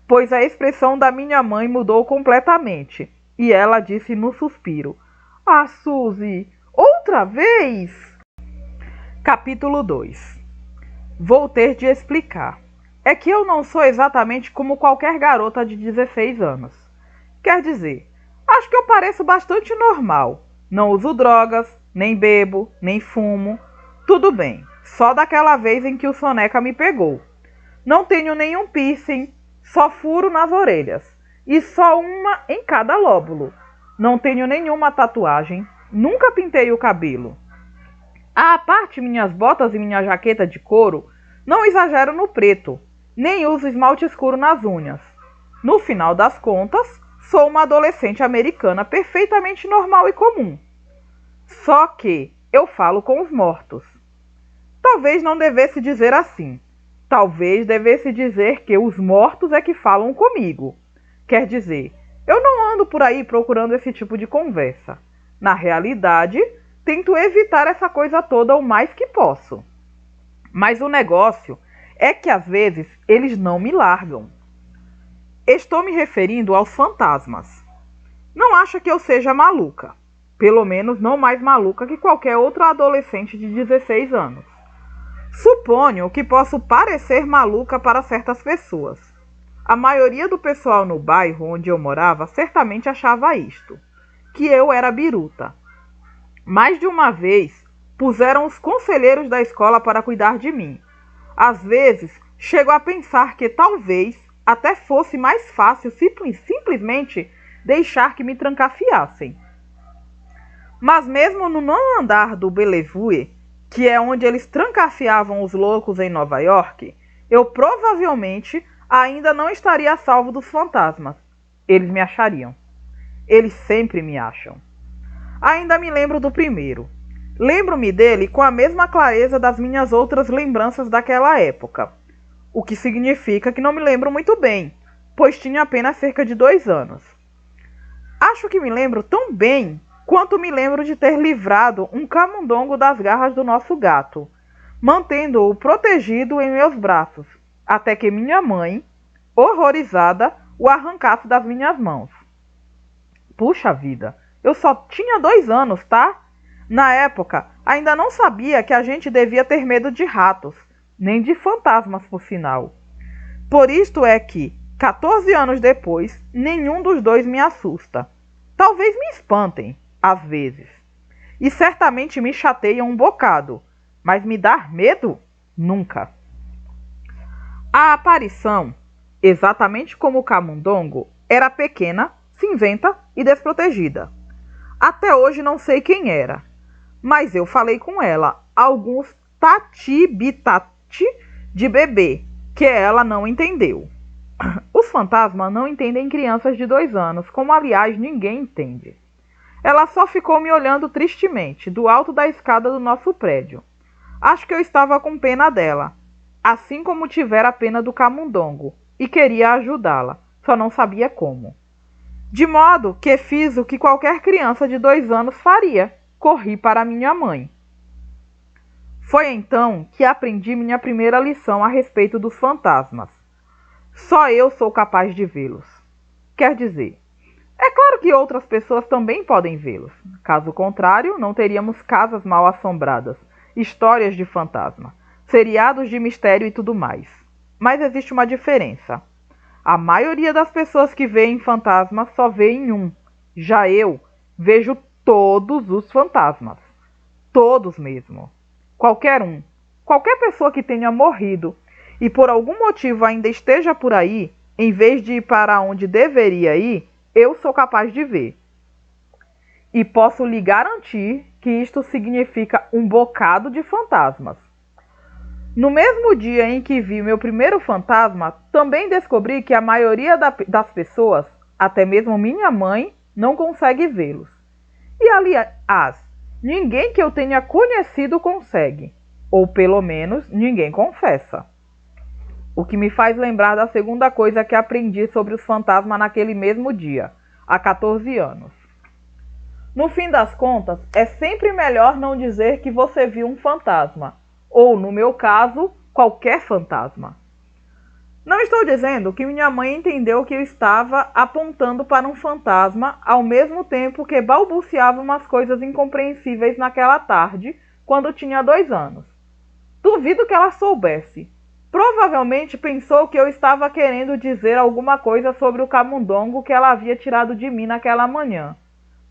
pois a expressão da minha mãe mudou completamente, e ela disse no suspiro: "Ah, Suzy, outra vez?" Capítulo 2. Vou ter de explicar. É que eu não sou exatamente como qualquer garota de 16 anos. Quer dizer, acho que eu pareço bastante normal. Não uso drogas, nem bebo, nem fumo. Tudo bem, só daquela vez em que o soneca me pegou. Não tenho nenhum piercing, só furo nas orelhas. E só uma em cada lóbulo. Não tenho nenhuma tatuagem, nunca pintei o cabelo. À parte minhas botas e minha jaqueta de couro, não exagero no preto, nem uso esmalte escuro nas unhas. No final das contas, sou uma adolescente americana perfeitamente normal e comum. Só que eu falo com os mortos. Talvez não devesse dizer assim. Talvez devesse dizer que os mortos é que falam comigo. Quer dizer, eu não ando por aí procurando esse tipo de conversa. Na realidade, tento evitar essa coisa toda o mais que posso. Mas o negócio é que às vezes eles não me largam. Estou me referindo aos fantasmas. Não acha que eu seja maluca. Pelo menos não mais maluca que qualquer outra adolescente de 16 anos. Suponho que posso parecer maluca para certas pessoas. A maioria do pessoal no bairro onde eu morava certamente achava isto, que eu era biruta. Mais de uma vez, puseram os conselheiros da escola para cuidar de mim. Às vezes, chego a pensar que talvez até fosse mais fácil simplesmente deixar que me trancafiassem. Mas mesmo no nono andar do Bellevue, que é onde eles trancafiavam os loucos em Nova York, eu provavelmente ainda não estaria a salvo dos fantasmas. Eles me achariam. Eles sempre me acham. Ainda me lembro do primeiro. Lembro-me dele com a mesma clareza das minhas outras lembranças daquela época. O que significa que não me lembro muito bem, pois tinha apenas cerca de 2 anos. Acho que me lembro tão bem quanto me lembro de ter livrado um camundongo das garras do nosso gato. mantendo-o protegido em meus braços, até que minha mãe, horrorizada, o arrancasse das minhas mãos. Puxa vida, eu só tinha 2 anos, tá? Na época, ainda não sabia que a gente devia ter medo de ratos, nem de fantasmas, por sinal. Por isto é que, 14 anos depois, nenhum dos dois me assusta. Talvez me espantem, às vezes. E certamente me chateiam um bocado, mas me dar medo? Nunca. A aparição, exatamente como o camundongo, era pequena, cinzenta e desprotegida. Até hoje não sei quem era, mas eu falei com ela alguns tati-bitati de bebê, que ela não entendeu. Os fantasmas não entendem crianças de 2 anos, como aliás ninguém entende. Ela só ficou me olhando tristemente, do alto da escada do nosso prédio. Acho que eu estava com pena dela, assim como tivera pena do camundongo, e queria ajudá-la, só não sabia como. De modo que fiz o que qualquer criança de 2 anos faria, corri para minha mãe. Foi então que aprendi minha primeira lição a respeito dos fantasmas. Só eu sou capaz de vê-los. Quer dizer, é claro que outras pessoas também podem vê-los. Caso contrário, não teríamos casas mal assombradas, histórias de fantasma, seriados de mistério e tudo mais. Mas existe uma diferença. A maioria das pessoas que veem fantasmas só vê em um. Já eu vejo todos os fantasmas. Todos mesmo. Qualquer um. Qualquer pessoa que tenha morrido e por algum motivo ainda esteja por aí, em vez de ir para onde deveria ir, eu sou capaz de ver. E posso lhe garantir que isto significa um bocado de fantasmas. No mesmo dia em que vi meu primeiro fantasma, também descobri que a maioria das pessoas, até mesmo minha mãe, não consegue vê-los. E aliás, ninguém que eu tenha conhecido consegue, ou pelo menos ninguém confessa. O que me faz lembrar da segunda coisa que aprendi sobre os fantasmas naquele mesmo dia, há 14 anos. No fim das contas, é sempre melhor não dizer que você viu um fantasma, ou, no meu caso, qualquer fantasma. Não estou dizendo que minha mãe entendeu que eu estava apontando para um fantasma ao mesmo tempo que balbuciava umas coisas incompreensíveis naquela tarde, quando tinha 2 anos. Duvido que ela soubesse. Provavelmente pensou que eu estava querendo dizer alguma coisa sobre o camundongo que ela havia tirado de mim naquela manhã.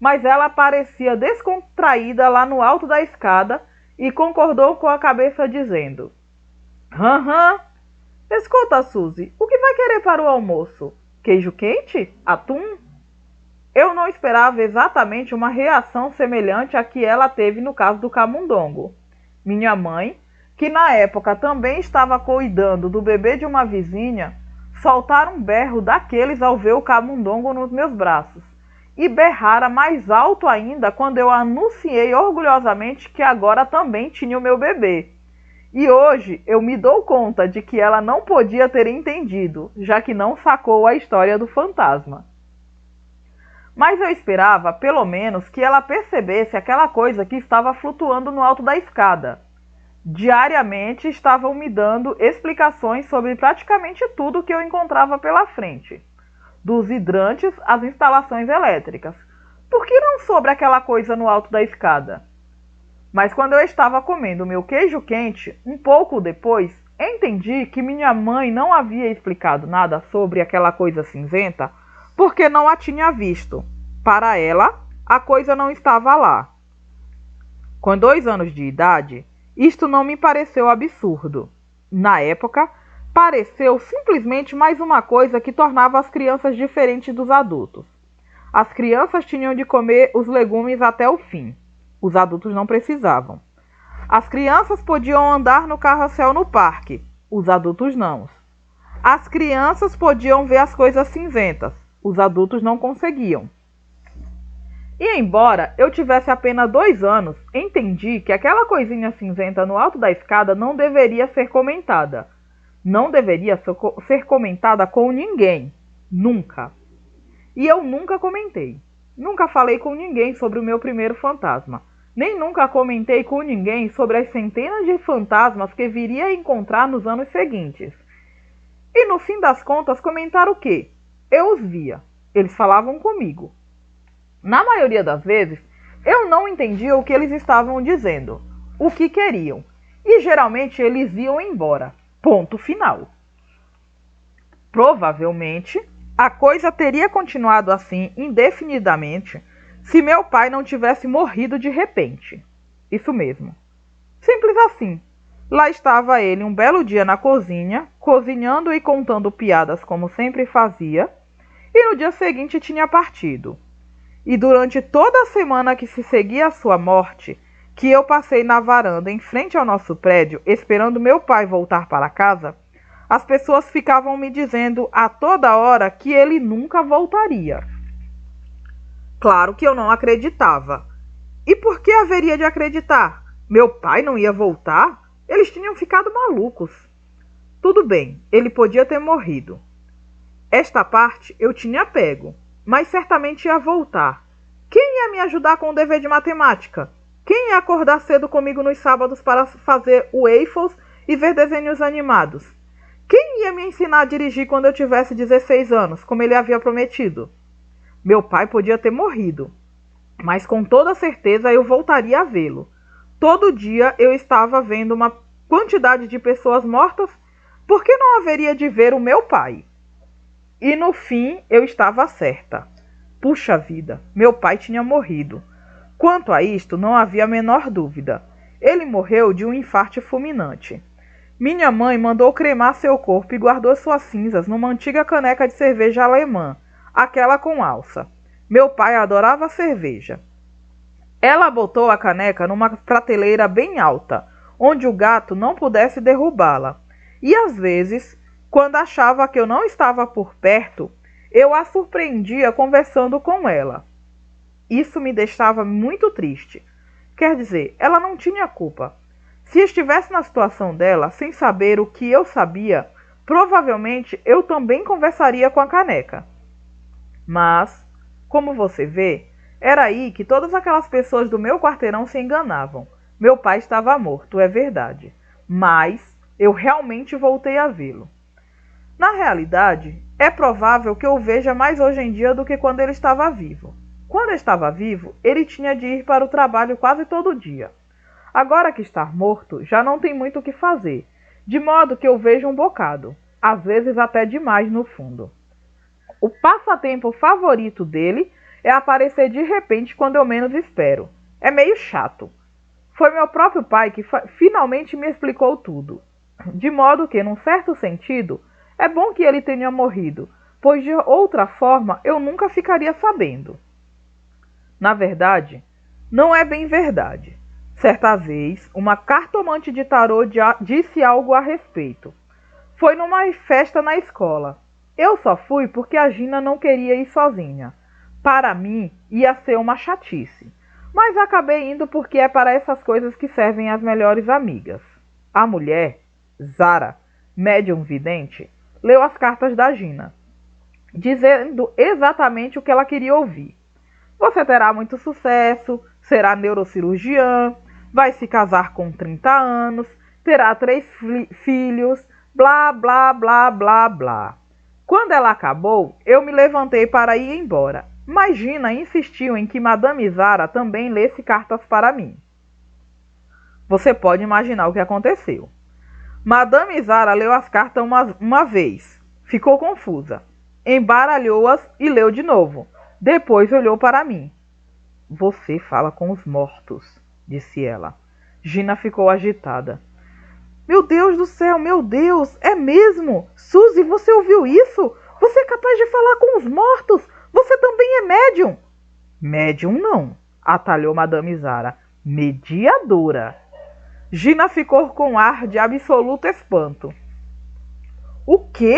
Mas ela parecia descontraída lá no alto da escada e concordou com a cabeça dizendo: Hã? Escuta, Suzy, o que vai querer para o almoço? Queijo quente? Atum? Eu não esperava exatamente uma reação semelhante à que ela teve no caso do camundongo. Minha mãe, que na época também estava cuidando do bebê de uma vizinha, soltara um berro daqueles ao ver o camundongo nos meus braços, e berrara mais alto ainda quando eu anunciei orgulhosamente que agora também tinha o meu bebê. E hoje eu me dou conta de que ela não podia ter entendido, já que não sacou a história do fantasma. Mas eu esperava, pelo menos, que ela percebesse aquela coisa que estava flutuando no alto da escada. Diariamente estavam me dando explicações sobre praticamente tudo que eu encontrava pela frente, dos hidrantes às instalações elétricas. Por que não sobre aquela coisa no alto da escada? Mas quando eu estava comendo meu queijo quente, um pouco depois, entendi que minha mãe não havia explicado nada sobre aquela coisa cinzenta, porque não a tinha visto. Para ela, a coisa não estava lá. Com 2 anos de idade, isto não me pareceu absurdo. Na época, pareceu simplesmente mais uma coisa que tornava as crianças diferentes dos adultos. As crianças tinham de comer os legumes até o fim. Os adultos não precisavam. As crianças podiam andar no carrossel no parque. Os adultos não. As crianças podiam ver as coisas cinzentas. Os adultos não conseguiam. E embora eu tivesse apenas 2 anos, entendi que aquela coisinha cinzenta no alto da escada não deveria ser comentada. Não deveria ser comentada com ninguém. Nunca. E eu nunca comentei. Nunca falei com ninguém sobre o meu primeiro fantasma. nem nunca comentei com ninguém sobre as centenas de fantasmas que viria a encontrar nos anos seguintes. E no fim das contas, comentar o quê? Eu os via. Eles falavam comigo. Na maioria das vezes, eu não entendia o que eles estavam dizendo, o que queriam, e geralmente eles iam embora. Ponto final. Provavelmente, a coisa teria continuado assim indefinidamente se meu pai não tivesse morrido de repente. Isso mesmo. Simples assim. Lá estava ele um belo dia na cozinha, cozinhando e contando piadas como sempre fazia, e no dia seguinte tinha partido. E durante toda a semana que se seguia a sua morte, que eu passei na varanda em frente ao nosso prédio, esperando meu pai voltar para casa, as pessoas ficavam me dizendo a toda hora que ele nunca voltaria. Claro que eu não acreditava. E por que haveria de acreditar? Meu pai não ia voltar? Eles tinham ficado malucos. Tudo bem, ele podia ter morrido. Esta parte eu tinha pego, mas certamente ia voltar. Quem ia me ajudar com o dever de matemática? Quem ia acordar cedo comigo nos sábados para fazer waffles e ver desenhos animados? Quem ia me ensinar a dirigir quando eu tivesse 16 anos, como ele havia prometido? Meu pai podia ter morrido, mas com toda certeza eu voltaria a vê-lo. Todo dia eu estava vendo uma quantidade de pessoas mortas, por que não haveria de ver o meu pai? E no fim eu estava certa. Puxa vida, meu pai tinha morrido. Quanto a isto, não havia a menor dúvida. Ele morreu de um infarto fulminante. Minha mãe mandou cremar seu corpo e guardou suas cinzas numa antiga caneca de cerveja alemã, aquela com alça. Meu pai adorava cerveja. Ela botou a caneca numa prateleira bem alta, onde o gato não pudesse derrubá-la. E às vezes, quando achava que eu não estava por perto, eu a surpreendia conversando com ela. Isso me deixava muito triste. Quer dizer, ela não tinha culpa. Se estivesse na situação dela, sem saber o que eu sabia, provavelmente eu também conversaria com a caneca. Mas, como você vê, era aí que todas aquelas pessoas do meu quarteirão se enganavam. Meu pai estava morto, é verdade. Mas eu realmente voltei a vê-lo. Na realidade, é provável que eu o veja mais hoje em dia do que quando ele estava vivo. Quando estava vivo, ele tinha de ir para o trabalho quase todo dia. Agora que está morto, já não tem muito o que fazer, de modo que eu vejo um bocado, às vezes até demais no fundo. O passatempo favorito dele é aparecer de repente quando eu menos espero. É meio chato. Foi meu próprio pai que finalmente me explicou tudo. De modo que, num certo sentido, é bom que ele tenha morrido, pois de outra forma eu nunca ficaria sabendo. Na verdade, não é bem verdade. Certa vez, uma cartomante de tarô disse algo a respeito. Foi numa festa na escola. Eu só fui porque a Gina não queria ir sozinha. Para mim, ia ser uma chatice. Mas acabei indo porque é para essas coisas que servem as melhores amigas. A mulher, Zara, médium vidente, leu as cartas da Gina, dizendo exatamente o que ela queria ouvir. Você terá muito sucesso, será neurocirurgiã, vai se casar com 30 anos, terá 3 filhos, blá, blá, blá, blá, blá. Quando ela acabou, eu me levantei para ir embora, mas Gina insistiu em que Madame Zara também lesse cartas para mim. Você pode imaginar o que aconteceu. Madame Zara leu as cartas uma vez, ficou confusa, embaralhou-as e leu de novo. Depois olhou para mim. Você fala com os mortos, disse ela. Gina ficou agitada. Meu Deus do céu, meu Deus, é mesmo? Suzy, você ouviu isso? Você é capaz de falar com os mortos? Você também é médium? Médium não, atalhou Madame Zara. Mediadora. Gina ficou com ar de absoluto espanto. O quê?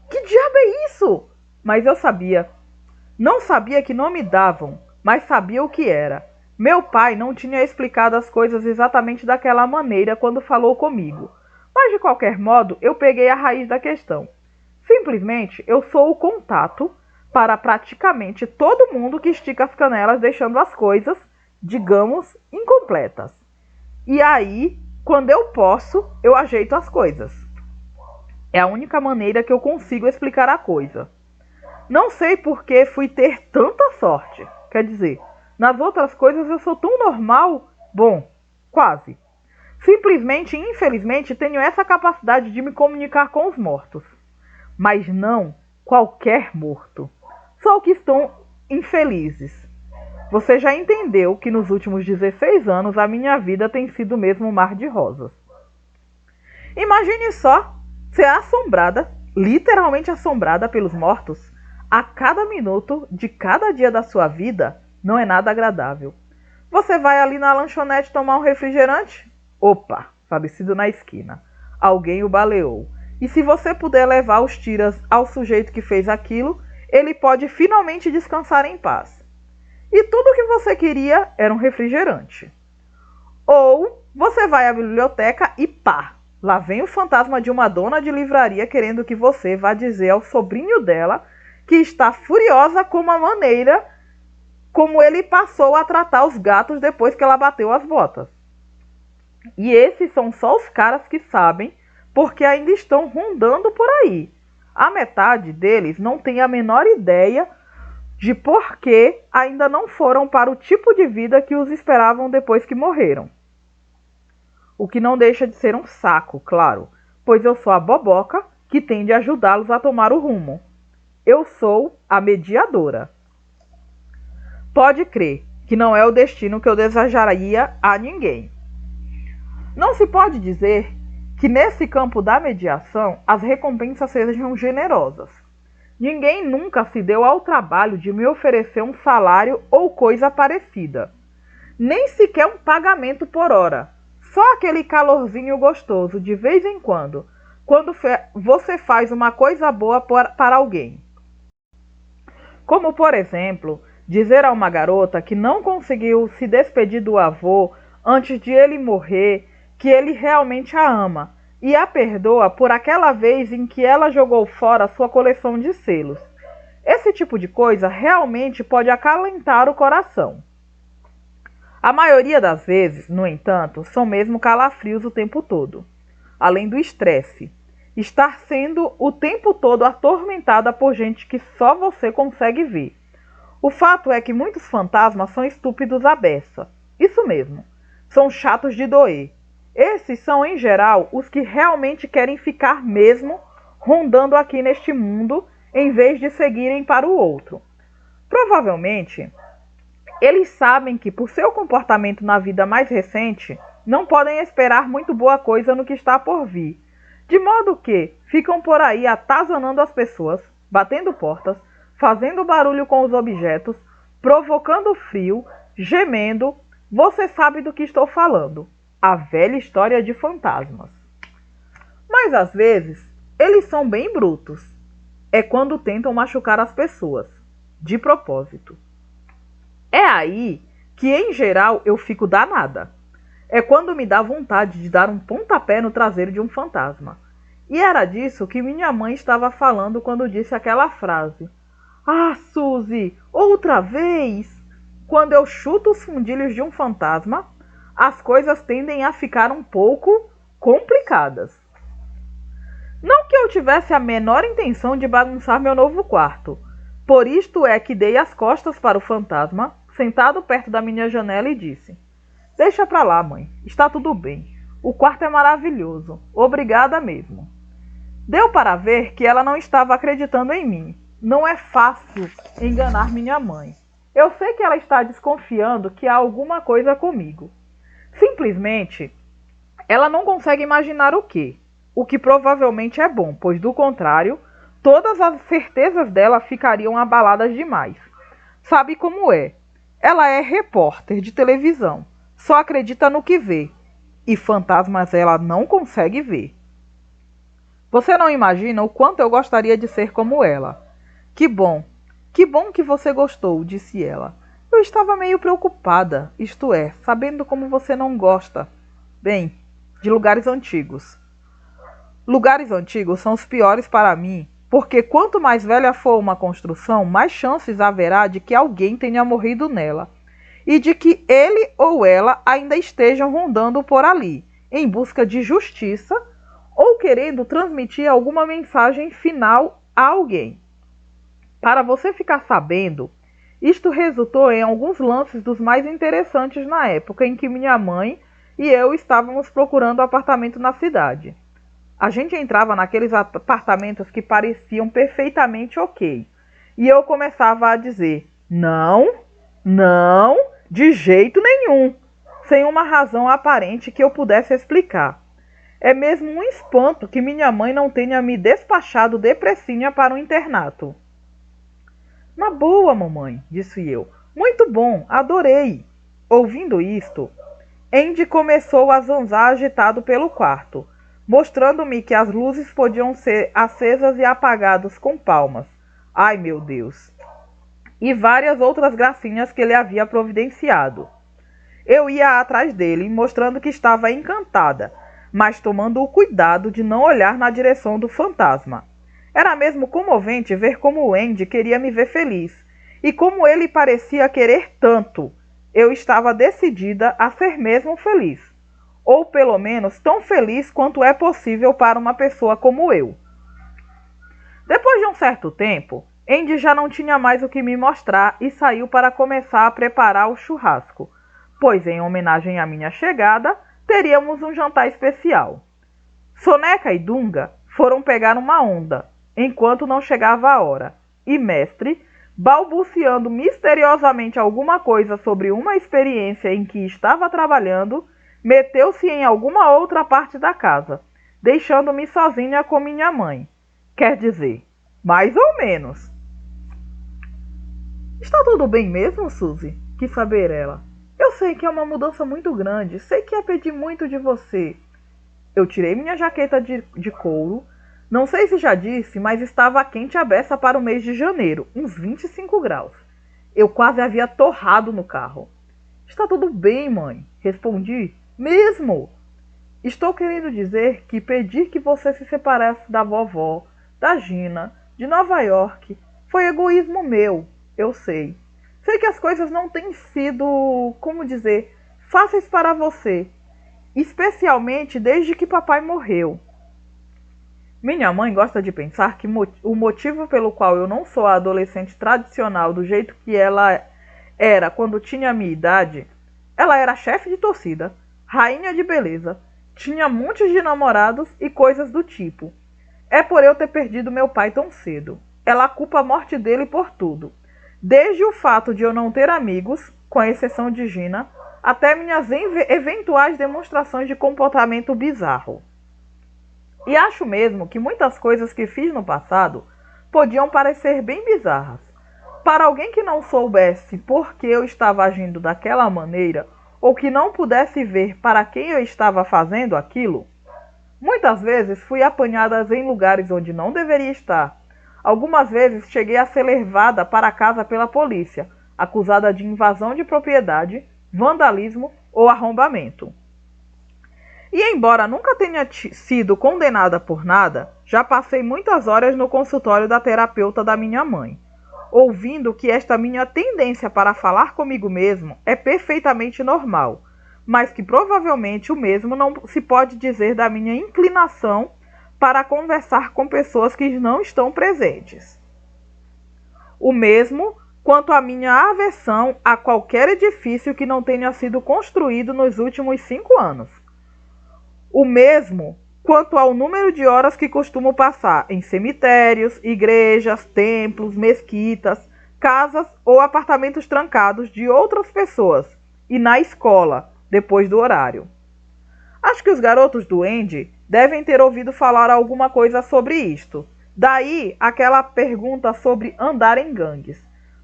Que diabo é isso? Mas eu sabia. Não sabia que nome davam, mas sabia o que era. Meu pai não tinha explicado as coisas exatamente daquela maneira quando falou comigo. Mas de qualquer modo, eu peguei a raiz da questão. Simplesmente, eu sou o contato para praticamente todo mundo que estica as canelas deixando as coisas, digamos, incompletas. E aí, quando eu posso, eu ajeito as coisas. É a única maneira que eu consigo explicar a coisa. Não sei por que fui ter tanta sorte. Quer dizer, nas outras coisas eu sou tão normal. Bom, quase. Simplesmente, infelizmente, tenho essa capacidade de me comunicar com os mortos. Mas não qualquer morto. Só que estão infelizes. Você já entendeu que nos últimos 16 anos a minha vida tem sido mesmo um mar de rosas. Imagine só ser assombrada, literalmente assombrada pelos mortos, a cada minuto de cada dia da sua vida. Não é nada agradável. Você vai ali na lanchonete tomar um refrigerante? Opa, falecido na esquina. Alguém o baleou. E se você puder levar os tiras ao sujeito que fez aquilo, ele pode finalmente descansar em paz. E tudo o que você queria era um refrigerante. Ou você vai à biblioteca e pá, lá vem o fantasma de uma dona de livraria querendo que você vá dizer ao sobrinho dela que está furiosa com a maneira como ele passou a tratar os gatos depois que ela bateu as botas. E esses são só os caras que sabem, porque ainda estão rondando por aí. A metade deles não tem a menor ideia de por que ainda não foram para o tipo de vida que os esperavam depois que morreram. O que não deixa de ser um saco, claro, pois eu sou a boboca que tende a ajudá-los a tomar o rumo. Eu sou a mediadora. Pode crer que não é o destino que eu desejaria a ninguém. Não se pode dizer que nesse campo da mediação as recompensas sejam generosas. Ninguém nunca se deu ao trabalho de me oferecer um salário ou coisa parecida. Nem sequer um pagamento por hora. Só aquele calorzinho gostoso de vez em quando você faz uma coisa boa para alguém. Como, por exemplo, dizer a uma garota que não conseguiu se despedir do avô antes de ele morrer que ele realmente a ama e a perdoa por aquela vez em que ela jogou fora sua coleção de selos. Esse tipo de coisa realmente pode acalentar o coração. A maioria das vezes, no entanto, são mesmo calafrios o tempo todo. Além do estresse, estar sendo o tempo todo atormentada por gente que só você consegue ver. O fato é que muitos fantasmas são estúpidos à beça. Isso mesmo, são chatos de doer. Esses são, em geral, os que realmente querem ficar mesmo rondando aqui neste mundo, em vez de seguirem para o outro. Provavelmente, eles sabem que, por seu comportamento na vida mais recente, não podem esperar muito boa coisa no que está por vir. De modo que ficam por aí atazanando as pessoas, batendo portas, fazendo barulho com os objetos, provocando frio, gemendo. Você sabe do que estou falando. A velha história de fantasmas. Mas às vezes, eles são bem brutos. É quando tentam machucar as pessoas, de propósito. É aí que, em geral, eu fico danada. É quando me dá vontade de dar um pontapé no traseiro de um fantasma. E era disso que minha mãe estava falando quando disse aquela frase. Ah, Suzy, outra vez! Quando eu chuto os fundilhos de um fantasma, as coisas tendem a ficar um pouco complicadas. Não que eu tivesse a menor intenção de bagunçar meu novo quarto. Por isto é que dei as costas para o fantasma, sentado perto da minha janela, e disse: Deixa pra lá, mãe. Está tudo bem. O quarto é maravilhoso. Obrigada mesmo. Deu para ver que ela não estava acreditando em mim. Não é fácil enganar minha mãe. Eu sei que ela está desconfiando que há alguma coisa comigo. Simplesmente, ela não consegue imaginar o que provavelmente é bom, pois do contrário, todas as certezas dela ficariam abaladas demais. Sabe como é? Ela é repórter de televisão, só acredita no que vê, e fantasmas ela não consegue ver. Você não imagina o quanto eu gostaria de ser como ela. Que bom que você gostou, disse ela. Eu estava meio preocupada, isto é, sabendo como você não gosta, bem, de lugares antigos. Lugares antigos são os piores para mim, porque quanto mais velha for uma construção, mais chances haverá de que alguém tenha morrido nela. e de que ele ou ela ainda estejam rondando por ali, em busca de justiça ou querendo transmitir alguma mensagem final a alguém. Para você ficar sabendo, isto resultou em alguns lances dos mais interessantes na época em que minha mãe e eu estávamos procurando apartamento na cidade. A gente entrava naqueles apartamentos que pareciam perfeitamente ok, e eu começava a dizer: não, não, de jeito nenhum, sem uma razão aparente que eu pudesse explicar. É mesmo um espanto que minha mãe não tenha me despachado depressinha para o internato. Na boa, mamãe, disse eu. Muito bom, adorei. Ouvindo isto, Andy começou a zanzar agitado pelo quarto, mostrando-me que as luzes podiam ser acesas e apagadas com palmas. Ai, meu Deus! E várias outras gracinhas que ele havia providenciado. Eu ia atrás dele, mostrando que estava encantada, mas tomando o cuidado de não olhar na direção do fantasma. Era mesmo comovente ver como o Andy queria me ver feliz, e como ele parecia querer tanto. Eu estava decidida a ser mesmo feliz, ou pelo menos tão feliz quanto é possível para uma pessoa como eu. Depois de um certo tempo, Andy já não tinha mais o que me mostrar e saiu para começar a preparar o churrasco, pois em homenagem à minha chegada, teríamos um jantar especial. Soneca e Dunga foram pegar uma onda, enquanto não chegava a hora, e Mestre, balbuciando misteriosamente alguma coisa sobre uma experiência em que estava trabalhando, meteu-se em alguma outra parte da casa, deixando-me sozinha com minha mãe. Quer dizer, mais ou menos. Está tudo bem mesmo, Suzy? Quis saber ela. Eu sei que é uma mudança muito grande, sei que é pedir muito de você. Eu tirei minha jaqueta de couro. Não sei se já disse, mas estava quente a beça para o mês de janeiro, uns 25 graus. Eu quase havia torrado no carro. Está tudo bem, mãe, respondi. Mesmo? Estou querendo dizer que pedir que você se separasse da vovó, da Gina, de Nova York, foi egoísmo meu, eu sei. Sei que as coisas não têm sido, como dizer, fáceis para você, especialmente desde que papai morreu. Minha mãe gosta de pensar que o motivo pelo qual eu não sou a adolescente tradicional do jeito que ela era quando tinha a minha idade, ela era chefe de torcida, rainha de beleza, tinha montes de namorados e coisas do tipo. É por eu ter perdido meu pai tão cedo. Ela culpa a morte dele por tudo. Desde o fato de eu não ter amigos, com exceção de Gina, até minhas eventuais demonstrações de comportamento bizarro. E acho mesmo que muitas coisas que fiz no passado podiam parecer bem bizarras. Para alguém que não soubesse por que eu estava agindo daquela maneira, ou que não pudesse ver para quem eu estava fazendo aquilo, muitas vezes fui apanhada em lugares onde não deveria estar. Algumas vezes cheguei a ser levada para casa pela polícia, acusada de invasão de propriedade, vandalismo ou arrombamento. E embora nunca tenha sido condenada por nada, já passei muitas horas no consultório da terapeuta da minha mãe, ouvindo que esta minha tendência para falar comigo mesmo é perfeitamente normal, mas que provavelmente o mesmo não se pode dizer da minha inclinação para conversar com pessoas que não estão presentes. O mesmo quanto à minha aversão a qualquer edifício que não tenha sido construído nos últimos 5 anos. O mesmo quanto ao número de horas que costumo passar em cemitérios, igrejas, templos, mesquitas, casas ou apartamentos trancados de outras pessoas e na escola, depois do horário. Acho que os garotos do Andy devem ter ouvido falar alguma coisa sobre isto. Daí aquela pergunta sobre andar em gangues.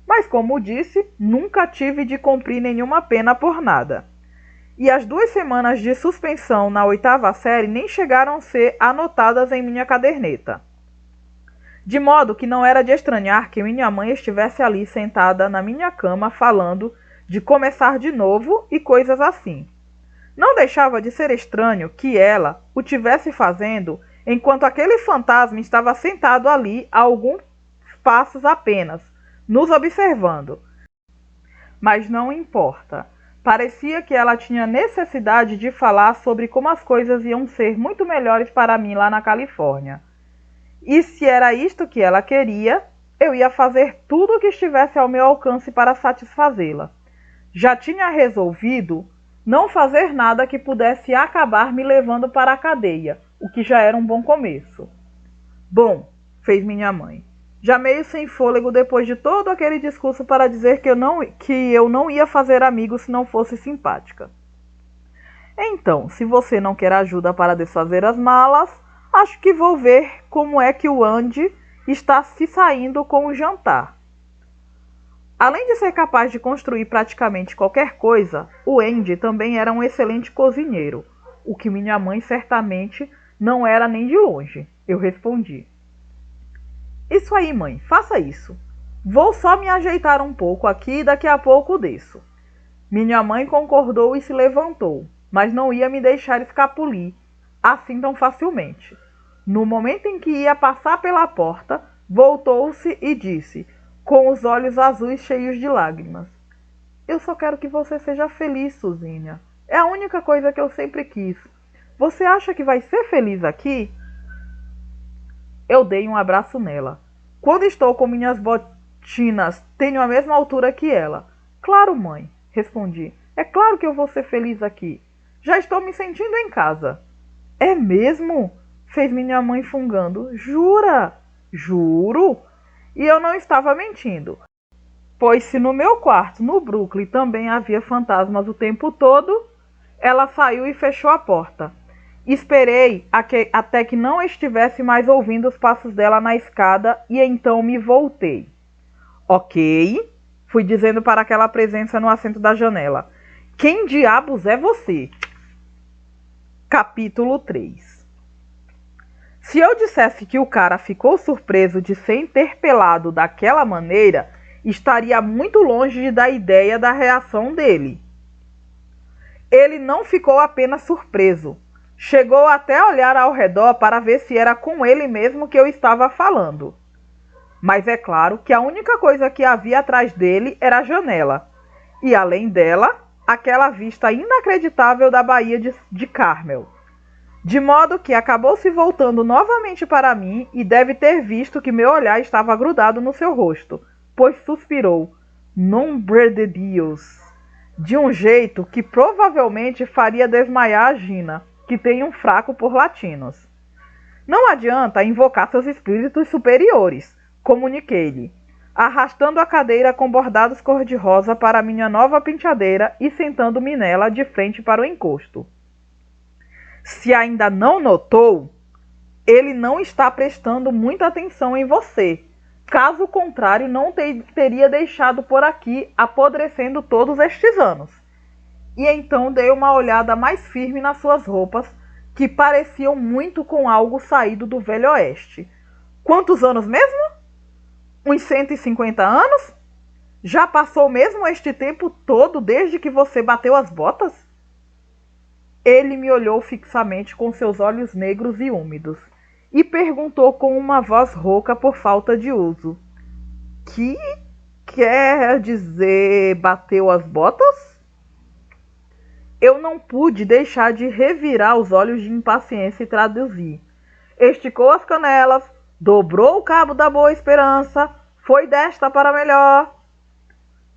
Mas como disse, nunca tive de cumprir nenhuma pena por nada. E as 2 semanas de suspensão na 8ª série nem chegaram a ser anotadas em minha caderneta. De modo que não era de estranhar que minha mãe estivesse ali sentada na minha cama falando de começar de novo e coisas assim. Não deixava de ser estranho que ela o tivesse fazendo enquanto aquele fantasma estava sentado ali a alguns passos apenas, nos observando. mas não importa. Parecia que ela tinha necessidade de falar sobre como as coisas iam ser muito melhores para mim lá na Califórnia. E se era isto que ela queria, eu ia fazer tudo o que estivesse ao meu alcance para satisfazê-la. Já tinha resolvido não fazer nada que pudesse acabar me levando para a cadeia, o que já era um bom começo. Bom, fez minha mãe, já meio sem fôlego depois de todo aquele discurso para dizer que eu não ia fazer amigos se não fosse simpática. Então, se você não quer ajuda para desfazer as malas, acho que vou ver como é que o Andy está se saindo com o jantar. Além de ser capaz de construir praticamente qualquer coisa, o Andy também era um excelente cozinheiro, o que minha mãe certamente não era nem de longe. Eu respondi. Isso aí, mãe, faça isso. Vou só me ajeitar um pouco aqui e daqui a pouco desço. Minha mãe concordou e se levantou, mas não ia me deixar escapulir assim tão facilmente. No momento em que ia passar pela porta, voltou-se e disse, com os olhos azuis cheios de lágrimas. Eu só quero que você seja feliz, Suzinha. É a única coisa que eu sempre quis. Você acha que vai ser feliz aqui? Eu dei um abraço nela. Quando estou com minhas botinas, tenho a mesma altura que ela. Claro, mãe, respondi. É claro que eu vou ser feliz aqui. Já estou me sentindo em casa. É mesmo? Fez minha mãe fungando. Jura? Juro. E eu não estava mentindo. Pois se no meu quarto, no Brooklyn, também havia fantasmas o tempo todo, ela saiu e fechou a porta. Esperei até que não estivesse mais ouvindo os passos dela na escada e então me voltei. Ok, fui dizendo para aquela presença no assento da janela. Quem diabos é você? Capítulo 3. Se eu dissesse que o cara ficou surpreso de ser interpelado daquela maneira, estaria muito longe da ideia da reação dele. Ele não ficou apenas surpreso. Chegou até a olhar ao redor para ver se era com ele mesmo que eu estava falando. Mas é claro que a única coisa que havia atrás dele era a janela. E além dela, aquela vista inacreditável da Baía de Carmel. De modo que acabou se voltando novamente para mim e deve ter visto que meu olhar estava grudado no seu rosto, pois suspirou, "Nombre de Dios", de um jeito que provavelmente faria desmaiar a Gina, que tem um fraco por latinos. Não adianta invocar seus espíritos superiores, comuniquei-lhe, arrastando a cadeira com bordados cor-de-rosa para minha nova penteadeira e sentando-me nela de frente para o encosto. Se ainda não notou, ele não está prestando muita atenção em você. Caso contrário, não teria deixado por aqui apodrecendo todos estes anos. E então dei uma olhada mais firme nas suas roupas, que pareciam muito com algo saído do Velho Oeste. Quantos anos mesmo? Uns 150 anos? Já passou mesmo este tempo todo desde que você bateu as botas? Ele me olhou fixamente com seus olhos negros e úmidos e perguntou com uma voz rouca por falta de uso. Que quer dizer bateu as botas? Eu não pude deixar de revirar os olhos de impaciência e traduzir. Esticou as canelas, dobrou o cabo da Boa Esperança, foi desta para melhor.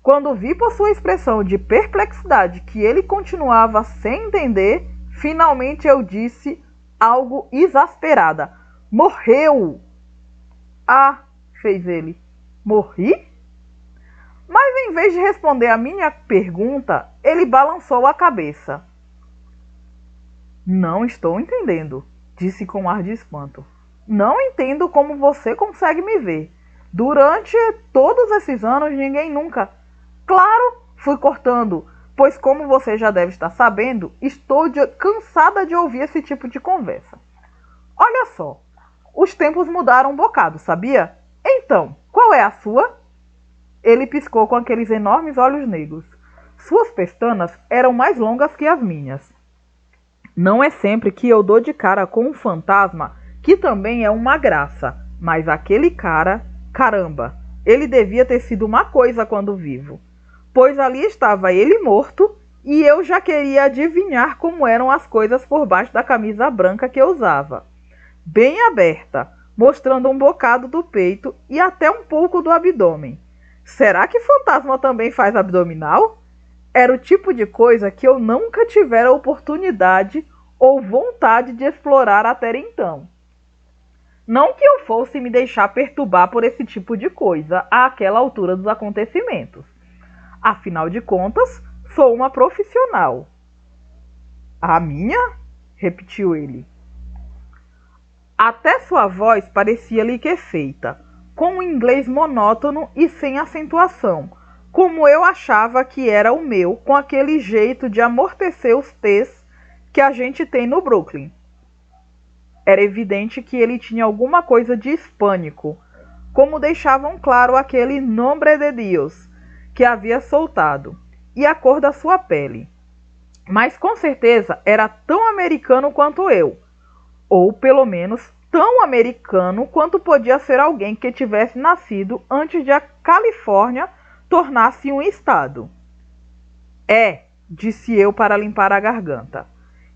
Quando vi por sua expressão de perplexidade que ele continuava sem entender, finalmente eu disse algo exasperada. Morreu! Ah, fez ele. Morri? Mas em vez de responder a minha pergunta, ele balançou a cabeça. Não estou entendendo, disse com ar de espanto. Não entendo como você consegue me ver. Durante todos esses anos, ninguém nunca... Claro, fui cortando, pois como você já deve estar sabendo, estou cansada de ouvir esse tipo de conversa. Olha só, os tempos mudaram um bocado, sabia? Então, qual é a sua? Ele piscou com aqueles enormes olhos negros. Suas pestanas eram mais longas que as minhas. Não é sempre que eu dou de cara com um fantasma, que também é uma graça, mas aquele cara, caramba, ele devia ter sido uma coisa quando vivo. pois ali estava ele morto e eu já queria adivinhar como eram as coisas por baixo da camisa branca que eu usava, bem aberta, mostrando um bocado do peito e até um pouco do abdômen. Será que fantasma também faz abdominal? Era o tipo de coisa que eu nunca tivera oportunidade ou vontade de explorar até então. Não que eu fosse me deixar perturbar por esse tipo de coisa àquela altura dos acontecimentos. Afinal de contas, sou uma profissional. A minha? Repetiu ele. Até sua voz parecia liquefeita, com um inglês monótono e sem acentuação, como eu achava que era o meu, com aquele jeito de amortecer os T's que a gente tem no Brooklyn. Era evidente que ele tinha alguma coisa de hispânico, como deixavam claro aquele nombre de Dios que havia soltado, e a cor da sua pele. Mas com certeza era tão americano quanto eu, ou pelo menos tão americano quanto podia ser alguém que tivesse nascido antes de a Califórnia tornar-se um estado. Disse eu para limpar a garganta.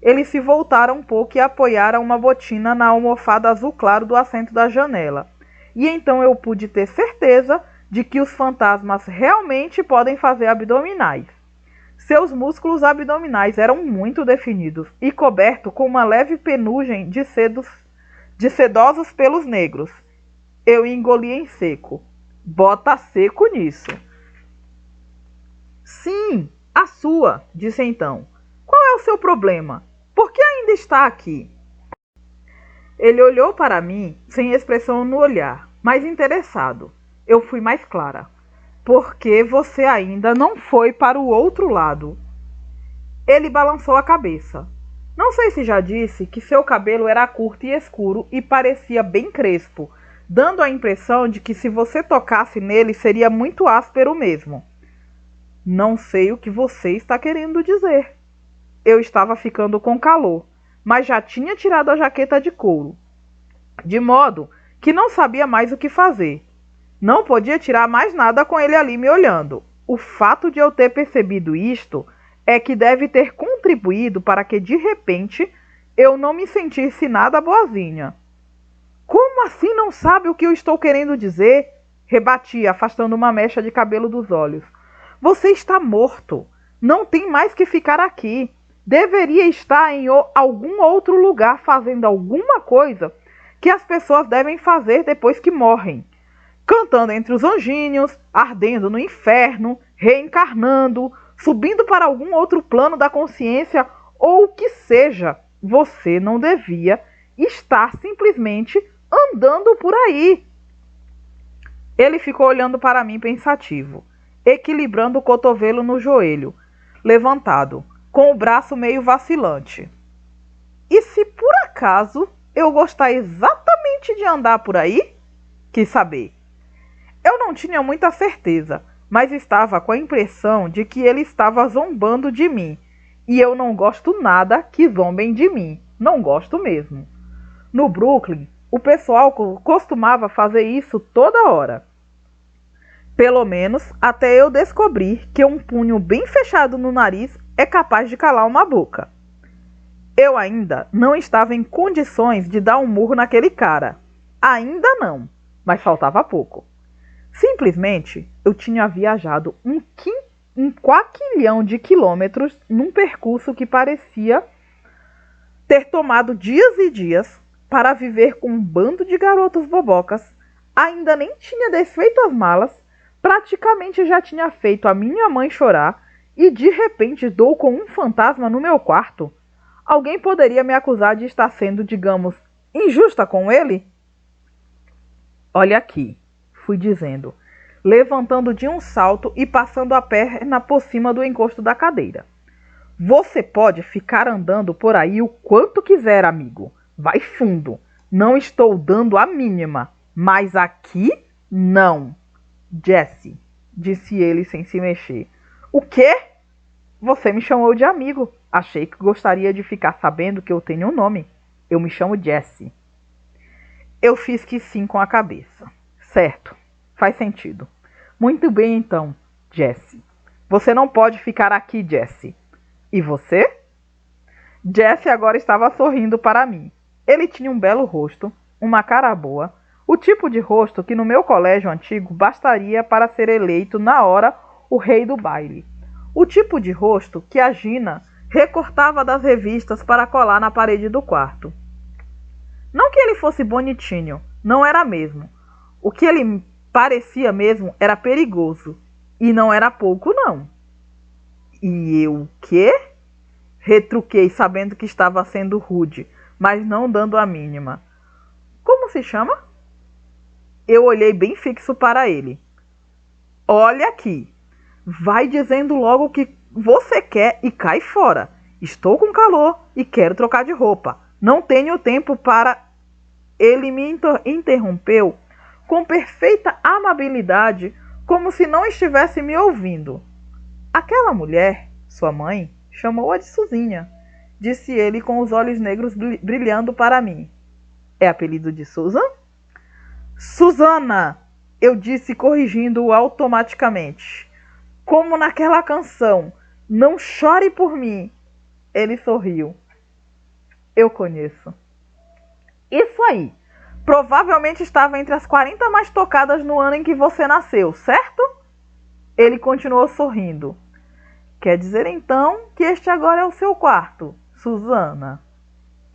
Eles se voltaram um pouco e apoiaram uma botina na almofada azul claro do assento da janela. E então eu pude ter certeza de que os fantasmas realmente podem fazer abdominais. Seus músculos abdominais eram muito definidos e cobertos com uma leve penugem de sedosos pelos negros. Eu engoli em seco. Bota seco nisso. Sim, a sua, disse então. Qual é o seu problema? Por que ainda está aqui? Ele olhou para mim sem expressão no olhar, mas interessado. Eu fui mais clara. Por que você ainda não foi para o outro lado? Ele balançou a cabeça. Não sei se já disse que seu cabelo era curto e escuro e parecia bem crespo, dando a impressão de que se você tocasse nele seria muito áspero mesmo. Não sei o que você está querendo dizer. Eu estava ficando com calor, mas já tinha tirado a jaqueta de couro, de modo que não sabia mais o que fazer. Não podia tirar mais nada com ele ali me olhando. O fato de eu ter percebido isto é que deve ter contribuído para que, de repente, eu não me sentisse nada boazinha. Como assim não sabe o que eu estou querendo dizer? Rebati, afastando uma mecha de cabelo dos olhos. Você está morto. Não tem mais que ficar aqui. Deveria estar em algum outro lugar fazendo alguma coisa que as pessoas devem fazer depois que morrem. Cantando entre os anjinhos, ardendo no inferno, reencarnando, subindo para algum outro plano da consciência ou o que seja. Você não devia estar simplesmente andando por aí. Ele ficou olhando para mim pensativo, equilibrando o cotovelo no joelho, levantado, com o braço meio vacilante. E se por acaso eu gostar exatamente de andar por aí? Quis saber. Eu não tinha muita certeza, mas estava com a impressão de que ele estava zombando de mim. E eu não gosto nada que zombem de mim. Não gosto mesmo. No Brooklyn, o pessoal costumava fazer isso toda hora. Pelo menos até eu descobrir que um punho bem fechado no nariz é capaz de calar uma boca. Eu ainda não estava em condições de dar um murro naquele cara. Ainda não, mas faltava pouco. Simplesmente, eu tinha viajado um quaquilhão de quilômetros num percurso que parecia ter tomado dias e dias para viver com um bando de garotos bobocas. Ainda nem tinha desfeito as malas, praticamente já tinha feito a minha mãe chorar e de repente dou com um fantasma no meu quarto. Alguém poderia me acusar de estar sendo, digamos, injusta com ele? Olha aqui, fui dizendo, levantando de um salto e passando a perna por cima do encosto da cadeira. Você pode ficar andando por aí o quanto quiser, amigo. Vai fundo. Não estou dando a mínima. Mas aqui, não. Jesse, disse ele sem se mexer. O quê? Você me chamou de amigo. Achei que gostaria de ficar sabendo que eu tenho um nome. Eu me chamo Jesse. Eu fiz que sim com a cabeça. Certo, faz sentido. Muito bem então, Jesse. Você não pode ficar aqui, Jesse. E você? Jesse agora estava sorrindo para mim. Ele tinha um belo rosto, uma cara boa, o tipo de rosto que no meu colégio antigo bastaria para ser eleito na hora o rei do baile. O tipo de rosto que a Gina recortava das revistas para colar na parede do quarto. Não que ele fosse bonitinho, não era mesmo. O que ele parecia mesmo era perigoso. E não era pouco, não. E eu o quê? Retruquei, sabendo que estava sendo rude, mas não dando a mínima. Como se chama? Eu olhei bem fixo para ele. Olha aqui. Vai dizendo logo o que você quer e cai fora. Estou com calor e quero trocar de roupa. Não tenho tempo para... Ele me interrompeu com perfeita amabilidade, como se não estivesse me ouvindo. Aquela mulher, sua mãe, chamou-a de Suzinha, disse ele com os olhos negros brilhando para mim. É apelido de Susan? Susana, eu disse corrigindo-o automaticamente. Como naquela canção, não chore por mim. Ele sorriu. Eu conheço. Isso aí. Provavelmente estava entre as 40 mais tocadas no ano em que você nasceu, certo? Ele continuou sorrindo. Quer dizer então que este agora é o seu quarto, Susana?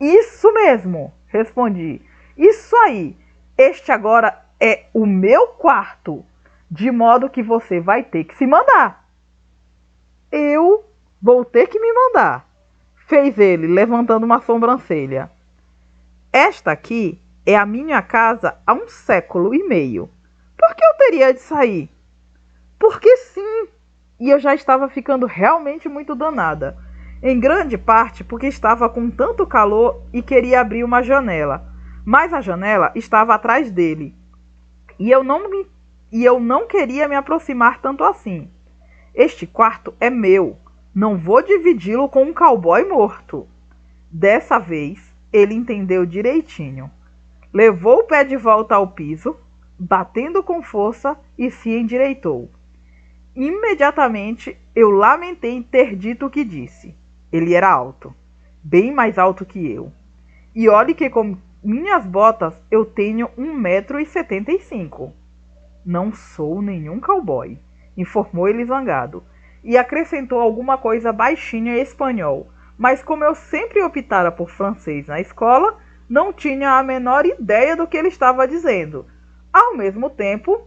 Isso mesmo, respondi. Isso aí. Este agora é o meu quarto. De modo que você vai ter que se mandar. Eu vou ter que me mandar, fez ele, levantando uma sobrancelha. Esta aqui é a minha casa há 1 século e meio. Por que eu teria de sair? Porque sim. E eu já estava ficando realmente muito danada. Em grande parte porque estava com tanto calor e queria abrir uma janela. Mas a janela estava atrás dele. E eu não queria me aproximar tanto assim. Este quarto é meu. Não vou dividi-lo com um cowboy morto. Dessa vez, ele entendeu direitinho. Levou o pé de volta ao piso, batendo com força, e se endireitou. Imediatamente, eu lamentei ter dito o que disse. Ele era alto, bem mais alto que eu. E olhe que com minhas botas eu tenho 1,75 m. Não sou nenhum cowboy, informou ele zangado, e acrescentou alguma coisa baixinha em espanhol, mas como eu sempre optara por francês na escola, não tinha a menor ideia do que ele estava dizendo. Ao mesmo tempo,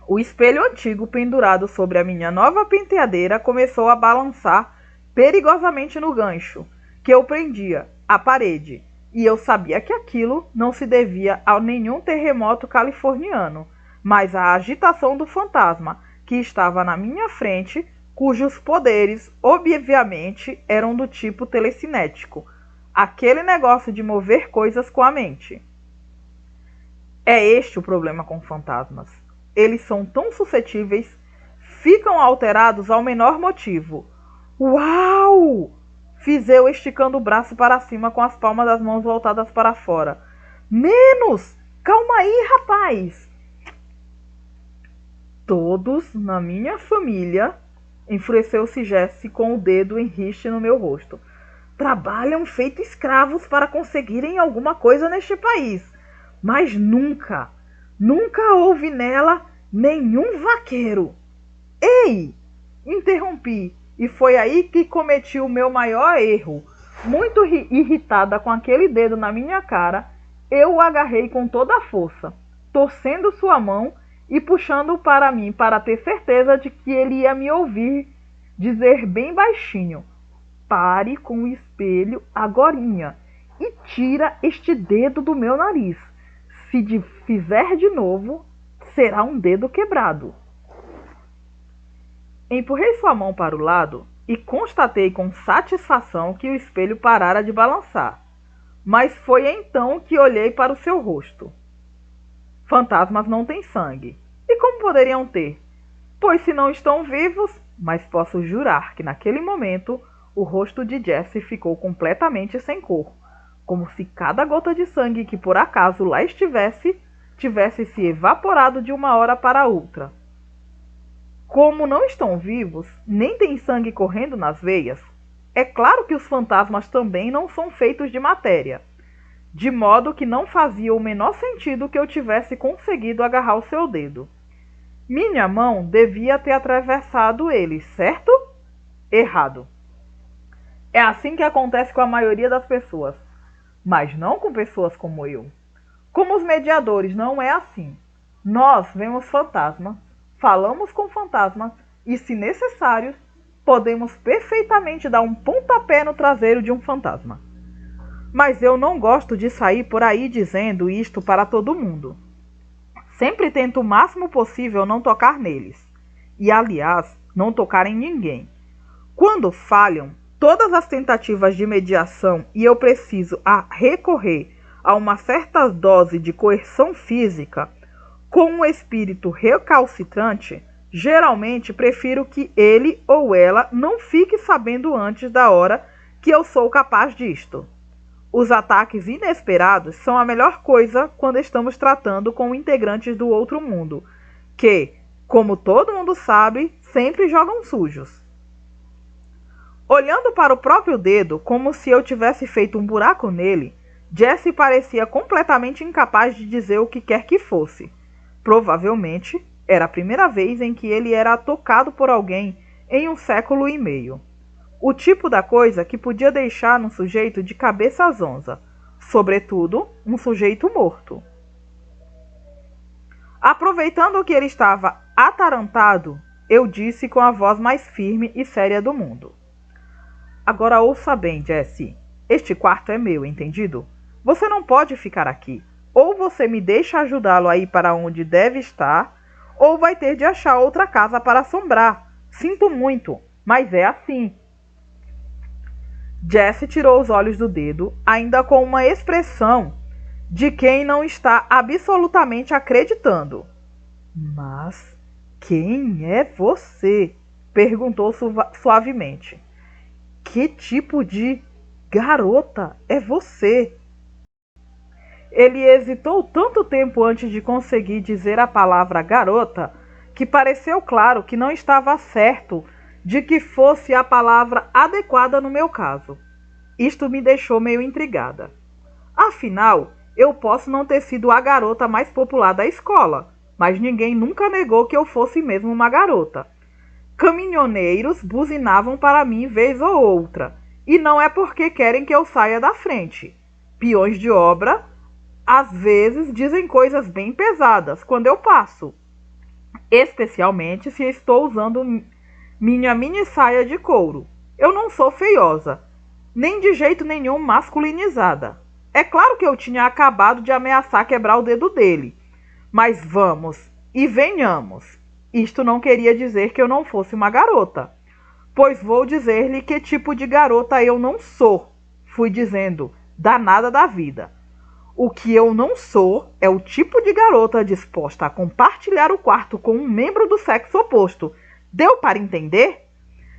o espelho antigo pendurado sobre a minha nova penteadeira começou a balançar perigosamente no gancho, que eu prendia à parede, e eu sabia que aquilo não se devia a nenhum terremoto californiano, mas à agitação do fantasma, que estava na minha frente, cujos poderes, obviamente, eram do tipo telecinético, aquele negócio de mover coisas com a mente. É este o problema com fantasmas. Eles são tão suscetíveis, ficam alterados ao menor motivo. Uau! Fiz eu esticando o braço para cima com as palmas das mãos voltadas para fora. Menos! Calma aí, rapaz! Todos na minha família, enfureceu-se Jesse com o dedo em riste no meu rosto, trabalham feito escravos para conseguirem alguma coisa neste país, mas nunca houve nela nenhum vaqueiro. Ei! Interrompi, e foi aí que cometi o meu maior erro. Muito irritada com aquele dedo na minha cara, eu o agarrei com toda a força, torcendo sua mão e puxando-o para mim para ter certeza de que ele ia me ouvir dizer bem baixinho: pare com o espelho agorinha e tira este dedo do meu nariz. Se fizer de novo, será um dedo quebrado. Empurrei sua mão para o lado e constatei com satisfação que o espelho parara de balançar. Mas foi então que olhei para o seu rosto. Fantasmas não têm sangue. E como poderiam ter? Pois se não estão vivos, mas posso jurar que naquele momento o rosto de Jesse ficou completamente sem cor, como se cada gota de sangue que por acaso lá estivesse, tivesse se evaporado de uma hora para outra. Como não estão vivos, nem tem sangue correndo nas veias, é claro que os fantasmas também não são feitos de matéria, de modo que não fazia o menor sentido que eu tivesse conseguido agarrar o seu dedo. Minha mão devia ter atravessado ele, certo? Errado. É assim que acontece com a maioria das pessoas, mas não com pessoas como eu. Como os mediadores, não é assim. Nós vemos fantasmas, falamos com fantasmas e, se necessário, podemos perfeitamente dar um pontapé no traseiro de um fantasma. Mas eu não gosto de sair por aí dizendo isto para todo mundo. Sempre tento o máximo possível não tocar neles. E, aliás, não tocar em ninguém. Quando falham todas as tentativas de mediação e eu preciso recorrer a uma certa dose de coerção física, com um espírito recalcitrante, geralmente prefiro que ele ou ela não fique sabendo antes da hora que eu sou capaz disto. Os ataques inesperados são a melhor coisa quando estamos tratando com integrantes do outro mundo, que, como todo mundo sabe, sempre jogam sujos. Olhando para o próprio dedo, como se eu tivesse feito um buraco nele, Jesse parecia completamente incapaz de dizer o que quer que fosse. Provavelmente, era a primeira vez em que ele era tocado por alguém em 1 século e meio. O tipo da coisa que podia deixar um sujeito de cabeça zonza, sobretudo um sujeito morto. Aproveitando que ele estava atarantado, eu disse com a voz mais firme e séria do mundo. Agora ouça bem, Jesse. Este quarto é meu, entendido? Você não pode ficar aqui. Ou você me deixa ajudá-lo a ir para onde deve estar, ou vai ter de achar outra casa para assombrar. Sinto muito, mas é assim. Jesse tirou os olhos do dedo, ainda com uma expressão de quem não está absolutamente acreditando. Mas quem é você? Perguntou suavemente. Que tipo de garota é você? Ele hesitou tanto tempo antes de conseguir dizer a palavra garota, que pareceu claro que não estava certo de que fosse a palavra adequada no meu caso. Isto me deixou meio intrigada. Afinal, eu posso não ter sido a garota mais popular da escola, mas ninguém nunca negou que eu fosse mesmo uma garota. Caminhoneiros buzinavam para mim vez ou outra, e não é porque querem que eu saia da frente. Peões de obra, às vezes, dizem coisas bem pesadas quando eu passo, especialmente se estou usando minha mini saia de couro. Eu não sou feiosa, nem de jeito nenhum masculinizada. É claro que eu tinha acabado de ameaçar quebrar o dedo dele, mas vamos e venhamos. Isto não queria dizer que eu não fosse uma garota, pois vou dizer-lhe que tipo de garota eu não sou. Fui dizendo, danada da vida. O que eu não sou é o tipo de garota disposta a compartilhar o quarto com um membro do sexo oposto. Deu para entender?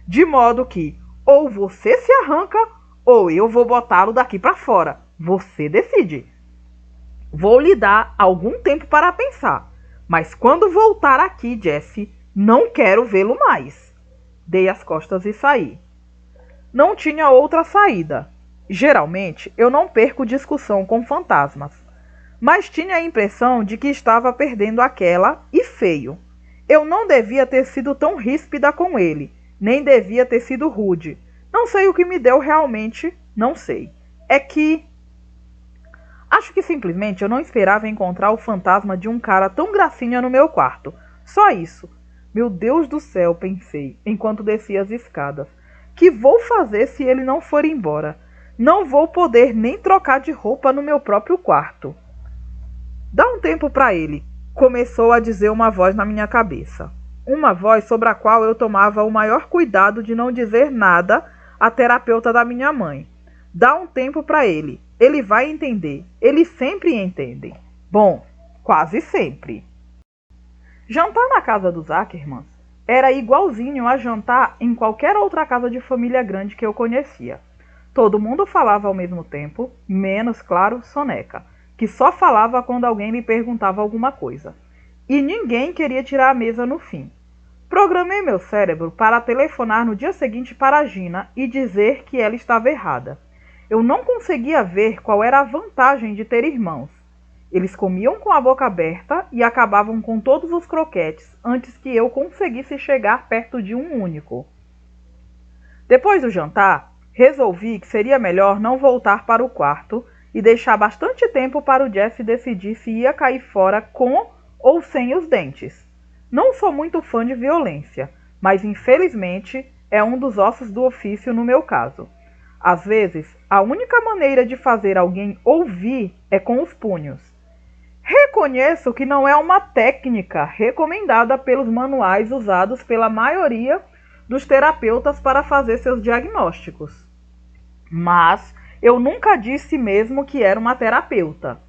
De modo que, ou você se arranca, ou eu vou botá-lo daqui para fora. Você decide. Vou lhe dar algum tempo para pensar. Mas quando voltar aqui, Jesse, não quero vê-lo mais. Dei as costas e saí. Não tinha outra saída. Geralmente, eu não perco discussão com fantasmas. Mas tinha a impressão de que estava perdendo aquela, e feio. Eu não devia ter sido tão ríspida com ele, nem devia ter sido rude. Não sei o que me deu realmente, não sei. É que... acho que simplesmente eu não esperava encontrar o fantasma de um cara tão gracinha no meu quarto. Só isso. Meu Deus do céu, pensei, enquanto descia as escadas. Que vou fazer se ele não for embora? Não vou poder nem trocar de roupa no meu próprio quarto. Dá um tempo para ele, começou a dizer uma voz na minha cabeça. Uma voz sobre a qual eu tomava o maior cuidado de não dizer nada à terapeuta da minha mãe. Dá um tempo para ele. Ele vai entender. Eles sempre entendem. Bom, quase sempre. Jantar na casa dos Ackermans era igualzinho a jantar em qualquer outra casa de família grande que eu conhecia. Todo mundo falava ao mesmo tempo, menos, claro, Soneca, que só falava quando alguém lhe perguntava alguma coisa. E ninguém queria tirar a mesa no fim. Programei meu cérebro para telefonar no dia seguinte para a Gina e dizer que ela estava errada. Eu não conseguia ver qual era a vantagem de ter irmãos. Eles comiam com a boca aberta e acabavam com todos os croquetes antes que eu conseguisse chegar perto de um único. Depois do jantar, resolvi que seria melhor não voltar para o quarto e deixar bastante tempo para o Jesse decidir se ia cair fora com ou sem os dentes. Não sou muito fã de violência, mas infelizmente é um dos ossos do ofício no meu caso. Às vezes, a única maneira de fazer alguém ouvir é com os punhos. Reconheço que não é uma técnica recomendada pelos manuais usados pela maioria dos terapeutas para fazer seus diagnósticos. Mas eu nunca disse mesmo que era uma terapeuta.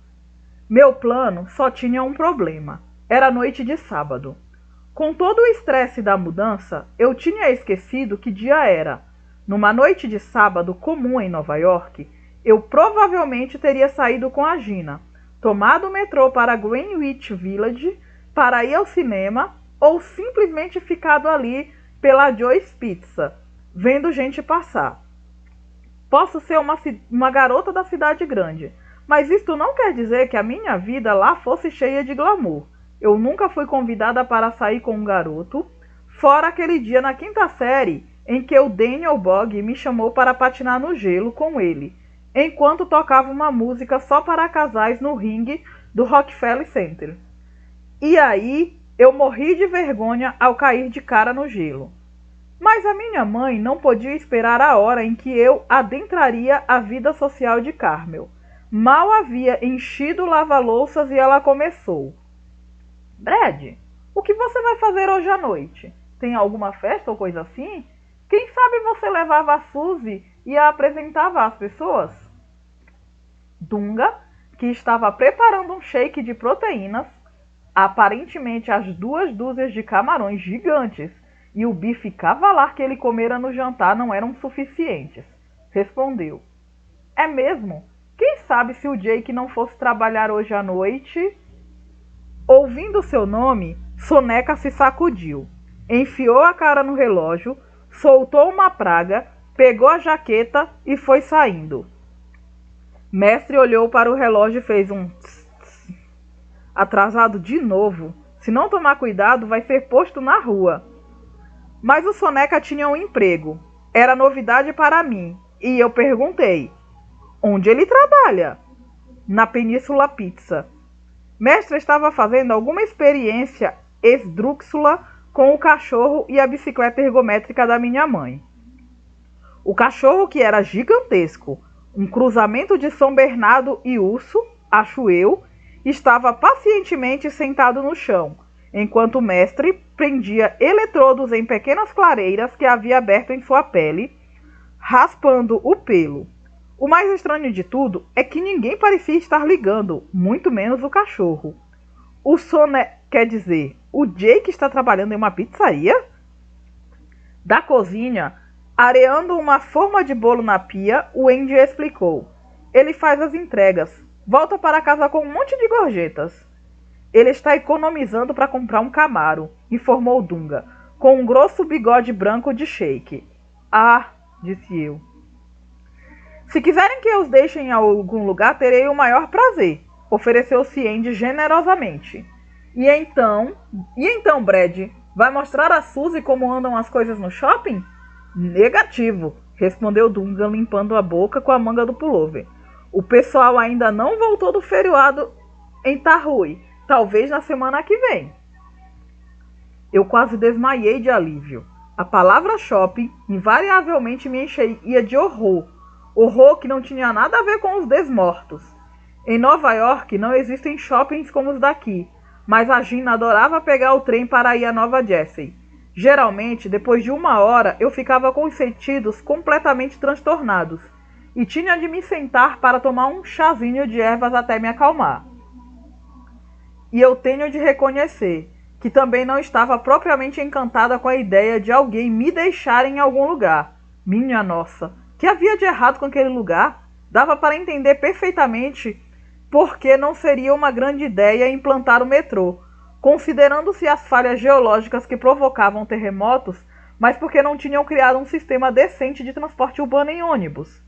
Meu plano só tinha um problema. Era noite de sábado. Com todo o estresse da mudança, eu tinha esquecido que dia era. Numa noite de sábado comum em Nova York, eu provavelmente teria saído com a Gina, tomado o metrô para Greenwich Village para ir ao cinema ou simplesmente ficado ali pela Joe's Pizza, vendo gente passar. Posso ser uma garota da cidade grande, mas isto não quer dizer que a minha vida lá fosse cheia de glamour. Eu nunca fui convidada para sair com um garoto, fora aquele dia na quinta série em que o Daniel Bogg me chamou para patinar no gelo com ele, enquanto tocava uma música só para casais no ringue do Rockefeller Center. E aí eu morri de vergonha ao cair de cara no gelo. Mas a minha mãe não podia esperar a hora em que eu adentraria a vida social de Carmel. Mal havia enchido o lava-louças e ela começou. Brad, o que você vai fazer hoje à noite? Tem alguma festa ou coisa assim? Quem sabe você levava a Suzy e a apresentava às pessoas? Dunga, que estava preparando um shake de proteínas, aparentemente as 2 dúzias de camarões gigantes e o bife cavalar que ele comera no jantar não eram suficientes, respondeu. É mesmo? Quem sabe se o Jake não fosse trabalhar hoje à noite? Ouvindo seu nome, Soneca se sacudiu, enfiou a cara no relógio, soltou uma praga, pegou a jaqueta e foi saindo. Mestre olhou para o relógio e fez um tss, tss. Atrasado de novo. Se não tomar cuidado, vai ser posto na rua. Mas o Soneca tinha um emprego. Era novidade para mim. E eu perguntei, onde ele trabalha? Na Península Pizza. Mestre estava fazendo alguma experiência esdrúxula com o cachorro e a bicicleta ergométrica da minha mãe. O cachorro, que era gigantesco, um cruzamento de São Bernardo e urso, acho eu, estava pacientemente sentado no chão, enquanto o mestre prendia eletrodos em pequenas clareiras que havia aberto em sua pele, raspando o pelo. O mais estranho de tudo é que ninguém parecia estar ligando, muito menos o cachorro. Quer dizer, o Jake está trabalhando em uma pizzaria? Da cozinha, areando uma forma de bolo na pia, o Andy explicou. Ele faz as entregas. Volta para casa com um monte de gorjetas. Ele está economizando para comprar um Camaro, informou Dunga, com um grosso bigode branco de shake. Ah, disse eu. Se quiserem que eu os deixe em algum lugar, terei o maior prazer, ofereceu-se Andy generosamente. E então, Brad, vai mostrar a Suzy como andam as coisas no shopping? Negativo, respondeu Dunga, limpando a boca com a manga do pullover. O pessoal ainda não voltou do feriado em Tarrui, talvez na semana que vem. Eu quase desmaiei de alívio. A palavra shopping invariavelmente me enchia de horror. Horror que não tinha nada a ver com os desmortos. Em Nova York não existem shoppings como os daqui, mas a Gina adorava pegar o trem para ir a Nova Jersey. Geralmente, depois de 1 hora, eu ficava com os sentidos completamente transtornados e tinha de me sentar para tomar um chazinho de ervas até me acalmar. E eu tenho de reconhecer que também não estava propriamente encantada com a ideia de alguém me deixar em algum lugar. Minha nossa, que havia de errado com aquele lugar? Dava para entender perfeitamente por que não seria uma grande ideia implantar o metrô. considerando-se as falhas geológicas que provocavam terremotos, mas porque não tinham criado um sistema decente de transporte urbano em ônibus.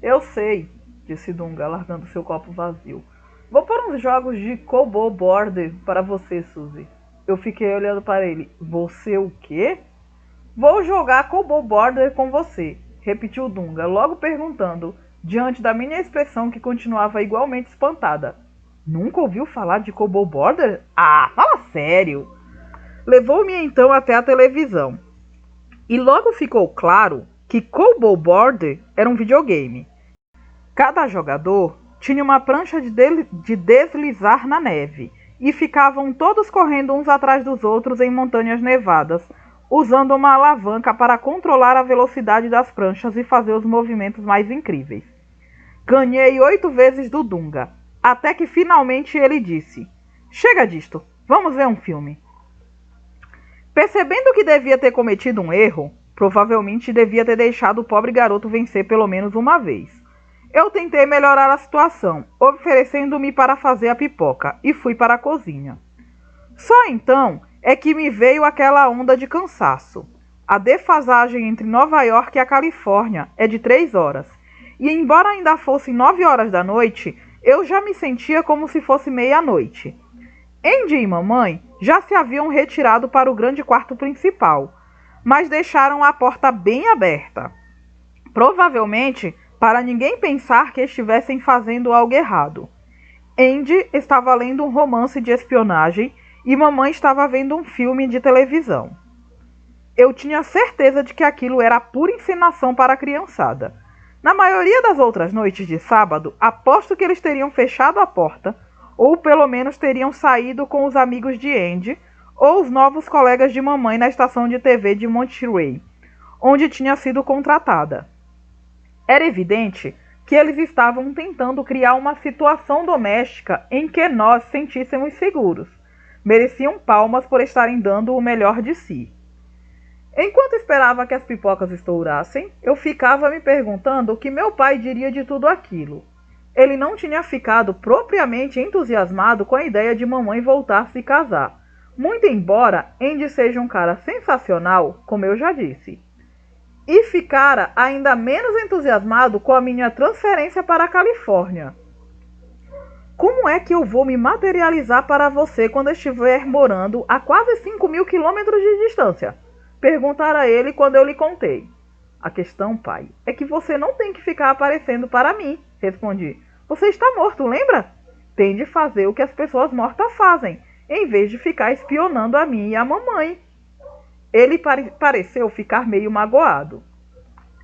Eu sei, disse Dunga, largando seu copo vazio. Vou pôr uns jogos de Cobble Border para você, Suzy. Eu fiquei olhando para ele. Você o quê? Vou jogar Cobble Border com você, repetiu Dunga, logo perguntando, diante da minha expressão que continuava igualmente espantada. Nunca ouviu falar de Cobble Border? Ah, fala sério! Levou-me então até a televisão. E logo ficou claro que Cobble Border era um videogame. Cada jogador tinha uma prancha de deslizar na neve e ficavam todos correndo uns atrás dos outros em montanhas nevadas, usando uma alavanca para controlar a velocidade das pranchas e fazer os movimentos mais incríveis. Ganhei 8 vezes do Dunga, até que finalmente ele disse: chega disto, vamos ver um filme. Percebendo que devia ter cometido um erro, provavelmente devia ter deixado o pobre garoto vencer pelo menos uma vez. Eu tentei melhorar a situação, oferecendo-me para fazer a pipoca, e fui para a cozinha. Só então é que me veio aquela onda de cansaço. A defasagem entre Nova York e a Califórnia é de 3 horas, e embora ainda fossem 9 horas da noite, eu já me sentia como se fosse meia-noite. Andy e mamãe já se haviam retirado para o grande quarto principal, mas deixaram a porta bem aberta. Provavelmente para ninguém pensar que estivessem fazendo algo errado. Andy estava lendo um romance de espionagem e mamãe estava vendo um filme de televisão. Eu tinha certeza de que aquilo era pura encenação para a criançada. Na maioria das outras noites de sábado, aposto que eles teriam fechado a porta, ou pelo menos teriam saído com os amigos de Andy ou os novos colegas de mamãe na estação de TV de Monterey, onde tinha sido contratada. Era evidente que eles estavam tentando criar uma situação doméstica em que nós sentíssemos seguros. Mereciam palmas por estarem dando o melhor de si. Enquanto esperava que as pipocas estourassem, eu ficava me perguntando o que meu pai diria de tudo aquilo. Ele não tinha ficado propriamente entusiasmado com a ideia de mamãe voltar a se casar, muito embora Andy seja um cara sensacional, como eu já disse. E ficara ainda menos entusiasmado com a minha transferência para a Califórnia. Como é que eu vou me materializar para você quando estiver morando a quase 5.000 quilômetros de distância? Perguntara ele quando eu lhe contei. A questão, pai, é que você não tem que ficar aparecendo para mim, respondi. Você está morto, lembra? Tem de fazer o que as pessoas mortas fazem, em vez de ficar espionando a mim e a mamãe. Ele pareceu ficar meio magoado.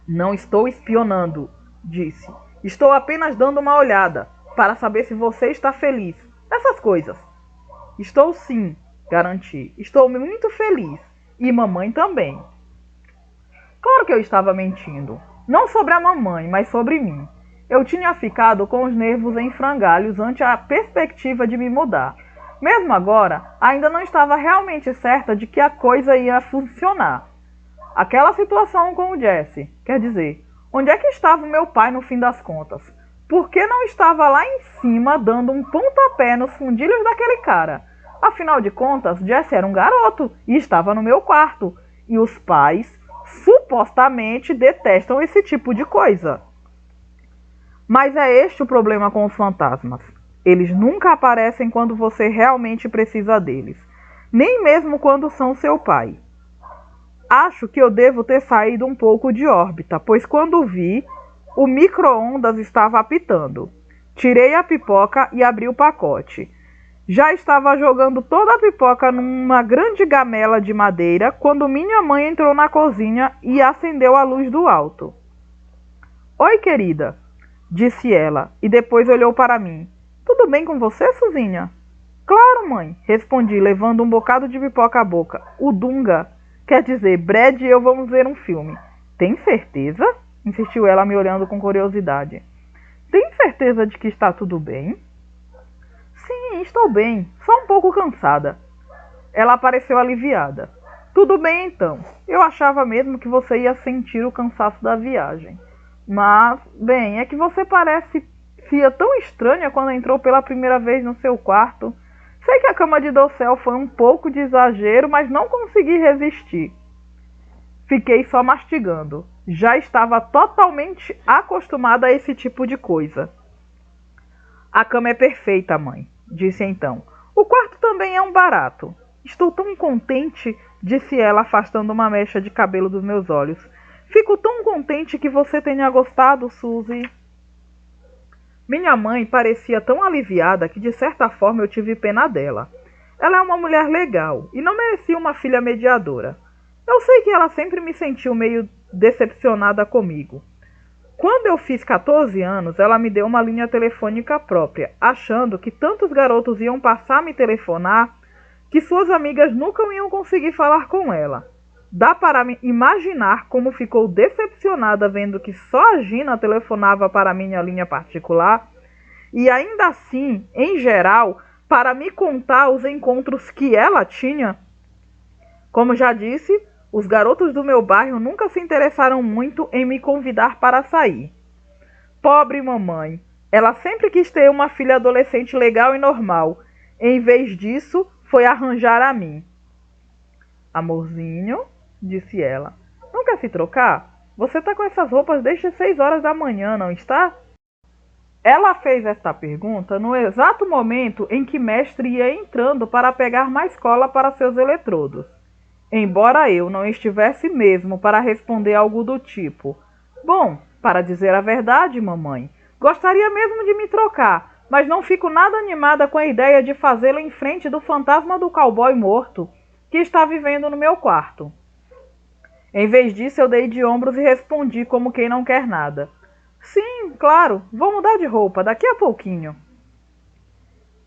Não estou espionando, disse. Estou apenas dando uma olhada, para saber se você está feliz. Essas coisas. Estou sim, garanti. Estou muito feliz. E mamãe também. Claro que eu estava mentindo. Não sobre a mamãe, mas sobre mim. Eu tinha ficado com os nervos em frangalhos ante a perspectiva de me mudar. Mesmo agora, ainda não estava realmente certa de que a coisa ia funcionar. Aquela situação com o Jesse, quer dizer, onde é que estava o meu pai no fim das contas? Por que não estava lá em cima dando um pontapé nos fundilhos daquele cara? Afinal de contas, Jesse era um garoto e estava no meu quarto. E os pais, supostamente, detestam esse tipo de coisa. Mas é este o problema com os fantasmas. Eles nunca aparecem quando você realmente precisa deles, nem mesmo quando são seu pai. Acho que eu devo ter saído um pouco de órbita, pois quando vi, o micro-ondas estava apitando. Tirei a pipoca e abri o pacote. Já estava jogando toda a pipoca numa grande gamela de madeira quando minha mãe entrou na cozinha e acendeu a luz do alto. Oi, querida, disse ela, e depois olhou para mim. Tudo bem com você, Suzinha? Claro, mãe, respondi, levando um bocado de pipoca à boca. O Dunga, quer dizer, Brad e eu vamos ver um filme. Tem certeza? Insistiu ela, me olhando com curiosidade. Tem certeza de que está tudo bem? Sim, estou bem, só um pouco cansada. Ela pareceu aliviada. Tudo bem então, eu achava mesmo que você ia sentir o cansaço da viagem. Mas, bem, é que você parecia tão estranha quando entrou pela primeira vez no seu quarto. Sei que a cama de dossel foi um pouco de exagero, mas não consegui resistir. Fiquei só mastigando. Já estava totalmente acostumada a esse tipo de coisa. A cama é perfeita, mãe, disse então. O quarto também é um barato. Estou tão contente, disse ela, afastando uma mecha de cabelo dos meus olhos. Fico tão contente que você tenha gostado, Suzy. Minha mãe parecia tão aliviada que de certa forma eu tive pena dela. Ela é uma mulher legal e não merecia uma filha mediadora. Eu sei que ela sempre me sentiu meio decepcionada comigo. Quando eu fiz 14 anos, ela me deu uma linha telefônica própria, achando que tantos garotos iam passar a me telefonar que suas amigas nunca iam conseguir falar com ela. Dá para imaginar como ficou decepcionada vendo que só a Gina telefonava para minha linha particular e ainda assim, em geral, para me contar os encontros que ela tinha. Como já disse, os garotos do meu bairro nunca se interessaram muito em me convidar para sair. Pobre mamãe, ela sempre quis ter uma filha adolescente legal e normal. Em vez disso, foi arranjar a mim. Amorzinho, disse ela, não quer se trocar? Você tá com essas roupas desde 6 horas da manhã, não está? Ela fez esta pergunta no exato momento em que mestre ia entrando para pegar mais cola para seus eletrodos. Embora eu não estivesse mesmo para responder algo do tipo: bom, para dizer a verdade, mamãe, gostaria mesmo de me trocar, mas não fico nada animada com a ideia de fazê-lo em frente do fantasma do cowboy morto que está vivendo no meu quarto. Em vez disso, eu dei de ombros e respondi como quem não quer nada. Sim, claro, vou mudar de roupa daqui a pouquinho.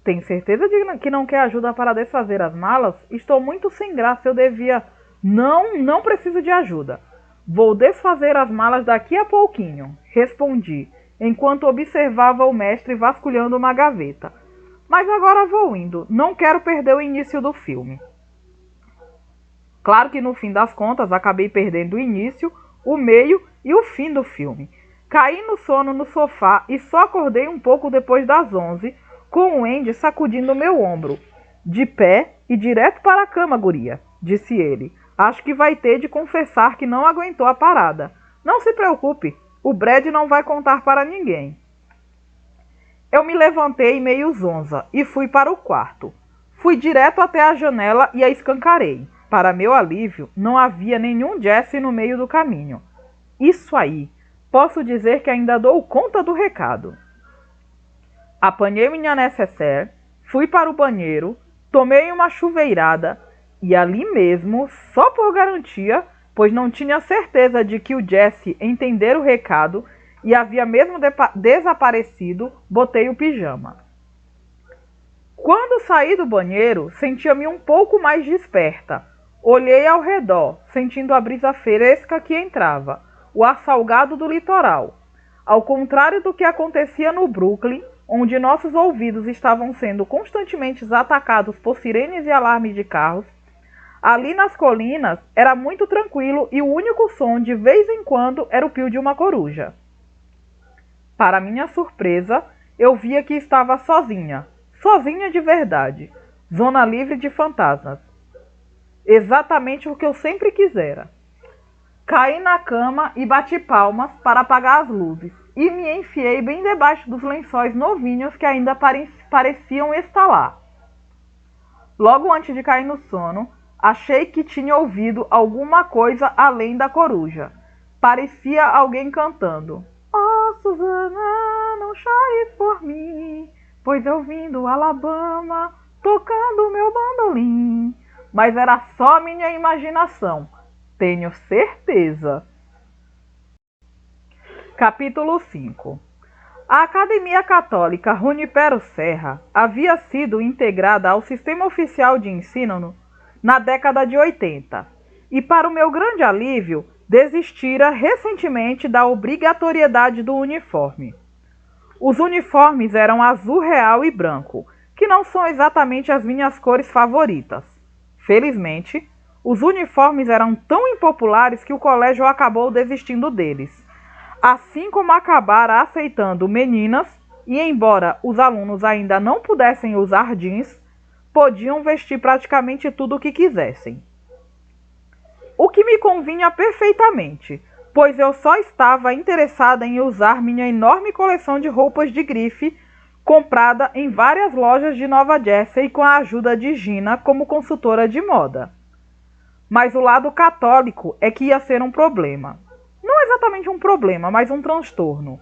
Tem certeza de que não quer ajuda para desfazer as malas? Estou muito sem graça, eu devia... Não preciso de ajuda. Vou desfazer as malas daqui a pouquinho, respondi, enquanto observava o mestre vasculhando uma gaveta. Mas agora vou indo, não quero perder o início do filme. Claro que no fim das contas acabei perdendo o início, o meio e o fim do filme. Caí no sono no sofá e só acordei um pouco depois das 11, com o Andy sacudindo meu ombro. De pé e direto para a cama, guria, disse ele. Acho que vai ter de confessar que não aguentou a parada. Não se preocupe, o Brad não vai contar para ninguém. Eu me levantei meio zonza e fui para o quarto. Fui direto até a janela e a escancarei. Para meu alívio, não havia nenhum Jesse no meio do caminho. Isso aí, posso dizer que ainda dou conta do recado. Apanhei minha nécessaire, fui para o banheiro, tomei uma chuveirada e ali mesmo, só por garantia, pois não tinha certeza de que o Jesse entendera o recado e havia mesmo desaparecido, botei o pijama. Quando saí do banheiro, sentia-me um pouco mais desperta. Olhei ao redor, sentindo a brisa fresca que entrava, o ar salgado do litoral. Ao contrário do que acontecia no Brooklyn, onde nossos ouvidos estavam sendo constantemente atacados por sirenes e alarmes de carros, ali nas colinas era muito tranquilo e o único som de vez em quando era o pio de uma coruja. Para minha surpresa, eu via que estava sozinha de verdade, zona livre de fantasmas. Exatamente o que eu sempre quisera. Caí na cama e bati palmas para apagar as luzes e me enfiei bem debaixo dos lençóis novinhos que ainda pareciam estar lá. Logo antes de cair no sono, achei que tinha ouvido alguma coisa além da coruja. Parecia alguém cantando: "Oh, Susana, não chores por mim, pois eu vim do Alabama tocando meu bandolim." Mas era só minha imaginação, tenho certeza. Capítulo 5. A Academia Católica Junipero Serra havia sido integrada ao sistema oficial de ensino na década de 80 e, para o meu grande alívio, desistira recentemente da obrigatoriedade do uniforme. Os uniformes eram azul real e branco, que não são exatamente as minhas cores favoritas. Felizmente, os uniformes eram tão impopulares que o colégio acabou desistindo deles, assim como acabara aceitando meninas, e embora os alunos ainda não pudessem usar jeans, podiam vestir praticamente tudo o que quisessem. O que me convinha perfeitamente, pois eu só estava interessada em usar minha enorme coleção de roupas de grife, comprada em várias lojas de Nova Jersey com a ajuda de Gina como consultora de moda. Mas o lado católico é que ia ser um problema. Não exatamente um problema, mas um transtorno.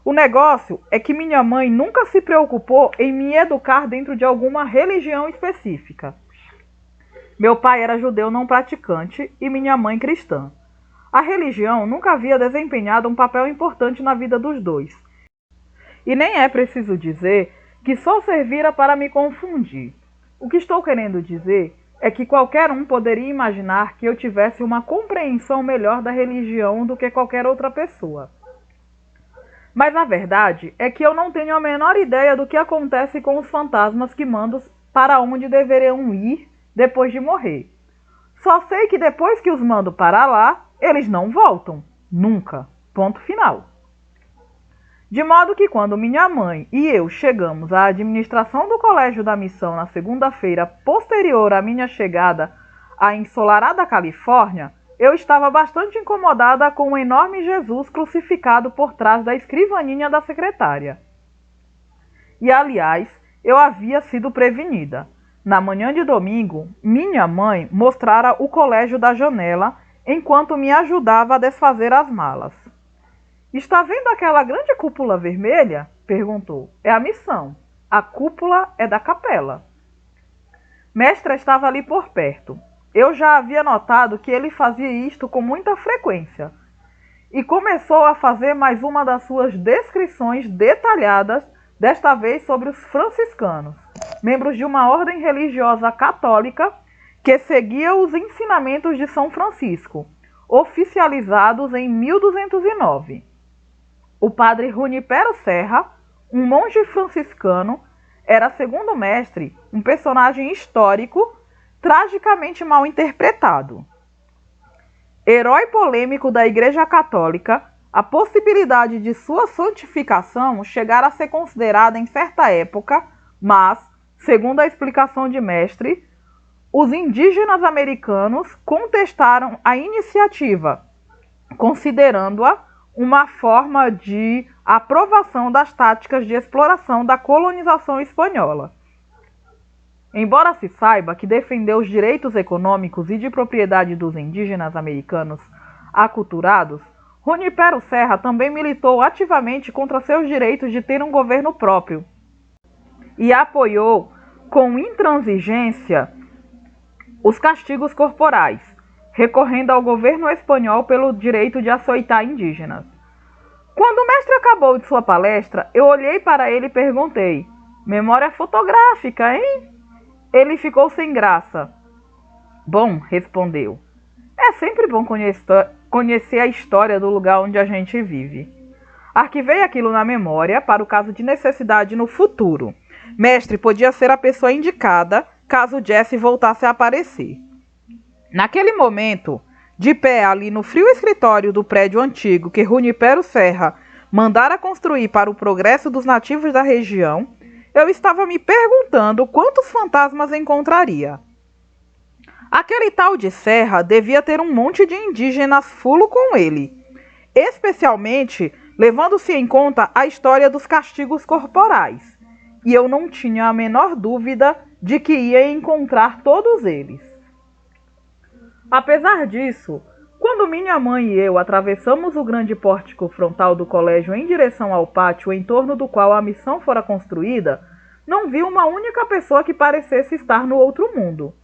O negócio é que minha mãe nunca se preocupou em me educar dentro de alguma religião específica. Meu pai era judeu não praticante e minha mãe cristã. A religião nunca havia desempenhado um papel importante na vida dos dois. E nem é preciso dizer que só servira para me confundir. O que estou querendo dizer é que qualquer um poderia imaginar que eu tivesse uma compreensão melhor da religião do que qualquer outra pessoa. Mas a verdade é que eu não tenho a menor ideia do que acontece com os fantasmas que mando para onde deveriam ir depois de morrer. Só sei que depois que os mando para lá, eles não voltam. Nunca. Ponto final. De modo que quando minha mãe e eu chegamos à administração do Colégio da Missão na segunda-feira posterior à minha chegada à ensolarada Califórnia, eu estava bastante incomodada com o enorme Jesus crucificado por trás da escrivaninha da secretária. E, aliás, eu havia sido prevenida. Na manhã de domingo, minha mãe mostrara o colégio da janela enquanto me ajudava a desfazer as malas. "Está vendo aquela grande cúpula vermelha?" perguntou. "É a missão. A cúpula é da capela." Mestre estava ali por perto. Eu já havia notado que ele fazia isto com muita frequência. E começou a fazer mais uma das suas descrições detalhadas, desta vez sobre os franciscanos, membros de uma ordem religiosa católica que seguia os ensinamentos de São Francisco, oficializados em 1209. O padre Junipero Serra, um monge franciscano, era, segundo o mestre, um personagem histórico tragicamente mal interpretado. Herói polêmico da Igreja Católica, a possibilidade de sua santificação chegara a ser considerada em certa época, mas, segundo a explicação de mestre, os indígenas americanos contestaram a iniciativa, considerando-a uma forma de aprovação das táticas de exploração da colonização espanhola. Embora se saiba que defendeu os direitos econômicos e de propriedade dos indígenas americanos aculturados, Junipero Serra também militou ativamente contra seus direitos de ter um governo próprio e apoiou com intransigência os castigos corporais, recorrendo ao governo espanhol pelo direito de açoitar indígenas. Quando o mestre acabou de sua palestra, eu olhei para ele e perguntei: "Memória fotográfica, hein?" Ele ficou sem graça. "Bom", respondeu, "é sempre bom conhecer a história do lugar onde a gente vive." Arquivei aquilo na memória para o caso de necessidade no futuro. Mestre podia ser a pessoa indicada caso Jesse voltasse a aparecer. Naquele momento, de pé ali no frio escritório do prédio antigo que Junipero Serra mandara construir para o progresso dos nativos da região, eu estava me perguntando quantos fantasmas encontraria. Aquele tal de Serra devia ter um monte de indígenas fulo com ele, especialmente levando-se em conta a história dos castigos corporais, e eu não tinha a menor dúvida de que ia encontrar todos eles. Apesar disso, quando minha mãe e eu atravessamos o grande pórtico frontal do colégio em direção ao pátio em torno do qual a missão fora construída, não vi uma única pessoa que parecesse estar no outro mundo.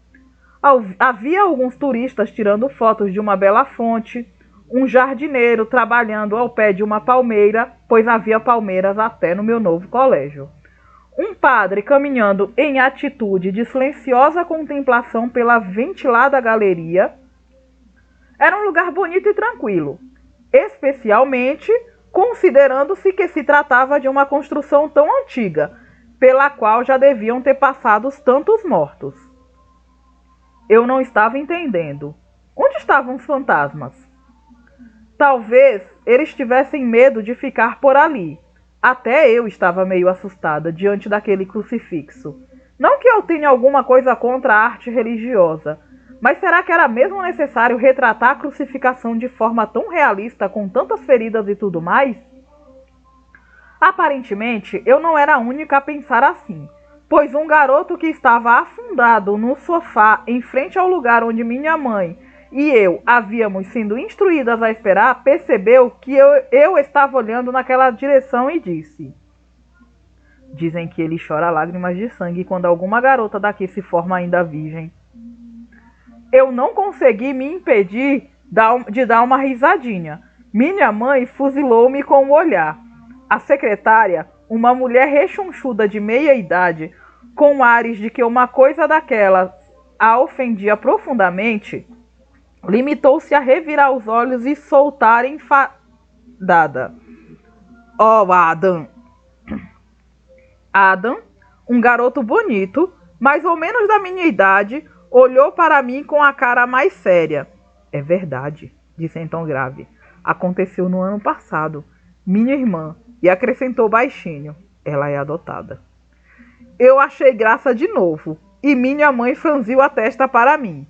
Havia alguns turistas tirando fotos de uma bela fonte, um jardineiro trabalhando ao pé de uma palmeira, pois havia palmeiras até no meu novo colégio. Um padre caminhando em atitude de silenciosa contemplação pela ventilada galeria. Era um lugar bonito e tranquilo, especialmente considerando-se que se tratava de uma construção tão antiga, pela qual já deviam ter passado tantos mortos. Eu não estava entendendo. Onde estavam os fantasmas? Talvez eles tivessem medo de ficar por ali. Até eu estava meio assustada diante daquele crucifixo. Não que eu tenha alguma coisa contra a arte religiosa, mas será que era mesmo necessário retratar a crucificação de forma tão realista, com tantas feridas e tudo mais? Aparentemente, eu não era a única a pensar assim, pois um garoto que estava afundado no sofá em frente ao lugar onde minha mãe e eu havíamos sido instruídas a esperar, percebeu que eu estava olhando naquela direção e disse: dizem que ele chora lágrimas de sangue quando alguma garota daqui se forma ainda virgem. Eu não consegui me impedir de dar uma risadinha. Minha mãe fuzilou-me com o olhar. A secretária, uma mulher rechonchuda de meia idade, com ares de que uma coisa daquela a ofendia profundamente, limitou-se a revirar os olhos e soltar enfadada: "Oh, Adam!" Adam, um garoto bonito, mais ou menos da minha idade, olhou para mim com a cara mais séria. "É verdade", disse em tom grave. "Aconteceu no ano passado. Minha irmã", e acrescentou baixinho: "Ela é adotada." Eu achei graça de novo, e minha mãe franziu a testa para mim.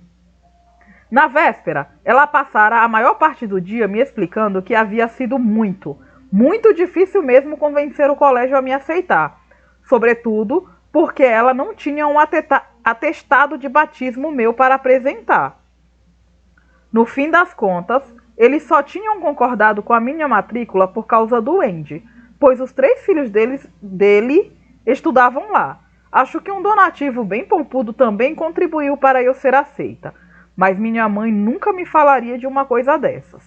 Na véspera, ela passara a maior parte do dia me explicando que havia sido muito difícil mesmo convencer o colégio a me aceitar, sobretudo porque ela não tinha um atestado de batismo meu para apresentar. No fim das contas, eles só tinham concordado com a minha matrícula por causa do Andy, pois os 3 filhos dele estudavam lá. Acho que um donativo bem pompudo também contribuiu para eu ser aceita, mas minha mãe nunca me falaria de uma coisa dessas.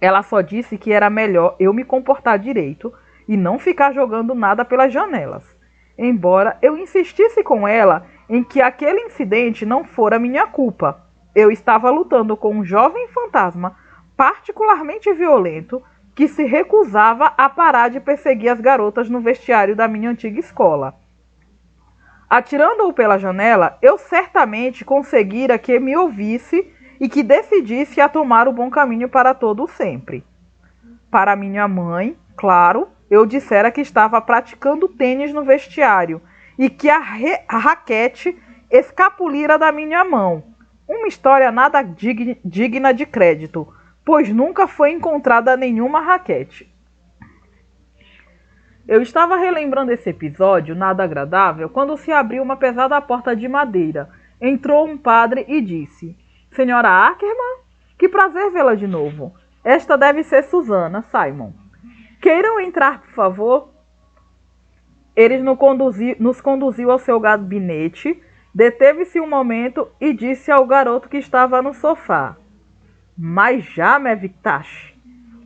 Ela só disse que era melhor eu me comportar direito e não ficar jogando nada pelas janelas, embora eu insistisse com ela em que aquele incidente não fora minha culpa. Eu estava lutando com um jovem fantasma particularmente violento que se recusava a parar de perseguir as garotas no vestiário da minha antiga escola. Atirando-o pela janela, eu certamente conseguira que me ouvisse e que decidisse a tomar o bom caminho para todo sempre. Para minha mãe, claro, eu dissera que estava praticando tênis no vestiário e que a raquete escapulira da minha mão. Uma história nada digna de crédito, pois nunca foi encontrada nenhuma raquete. Eu estava relembrando esse episódio, nada agradável, quando se abriu uma pesada porta de madeira. Entrou um padre e disse: "Senhora Ackerman, que prazer vê-la de novo. Esta deve ser Susana, Simon. Queiram entrar, por favor?" Ele nos conduziu ao seu gabinete, deteve-se um momento e disse ao garoto que estava no sofá: "Mas já, Mevitash?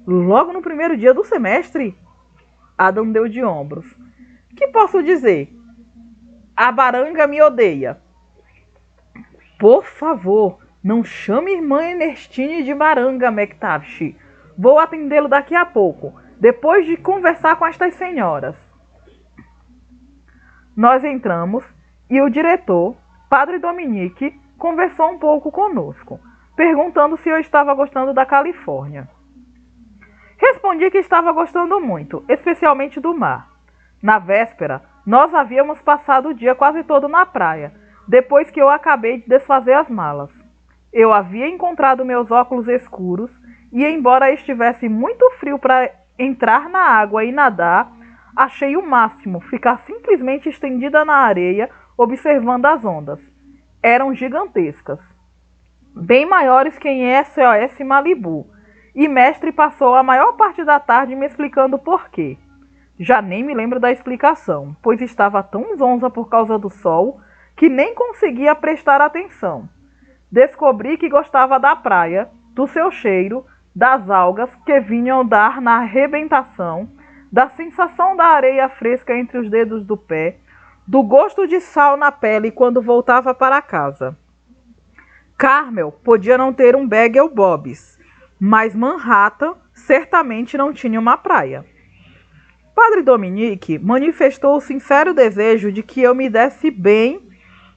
Logo no primeiro dia do semestre?" Adam deu de ombros. "Que posso dizer? A baranga me odeia." "Por favor, não chame irmã Ernestine de baranga, Mektash. Vou atendê-lo daqui a pouco, depois de conversar com estas senhoras." Nós entramos e o diretor, Padre Dominique, conversou um pouco conosco, perguntando se eu estava gostando da Califórnia. Respondi que estava gostando muito, especialmente do mar. Na véspera, nós havíamos passado o dia quase todo na praia, depois que eu acabei de desfazer as malas. Eu havia encontrado meus óculos escuros e, embora estivesse muito frio para entrar na água e nadar, achei o máximo ficar simplesmente estendida na areia, observando as ondas. Eram gigantescas, bem maiores que em SOS Malibu, e mestre passou a maior parte da tarde me explicando por quê. Já nem me lembro da explicação, pois estava tão zonza por causa do sol que nem conseguia prestar atenção. Descobri que gostava da praia, do seu cheiro, das algas que vinham dar na arrebentação, da sensação da areia fresca entre os dedos do pé, do gosto de sal na pele quando voltava para casa. Carmel podia não ter um Bagel Bob's, mas Manhattan certamente não tinha uma praia. Padre Dominique manifestou o sincero desejo de que eu me desse bem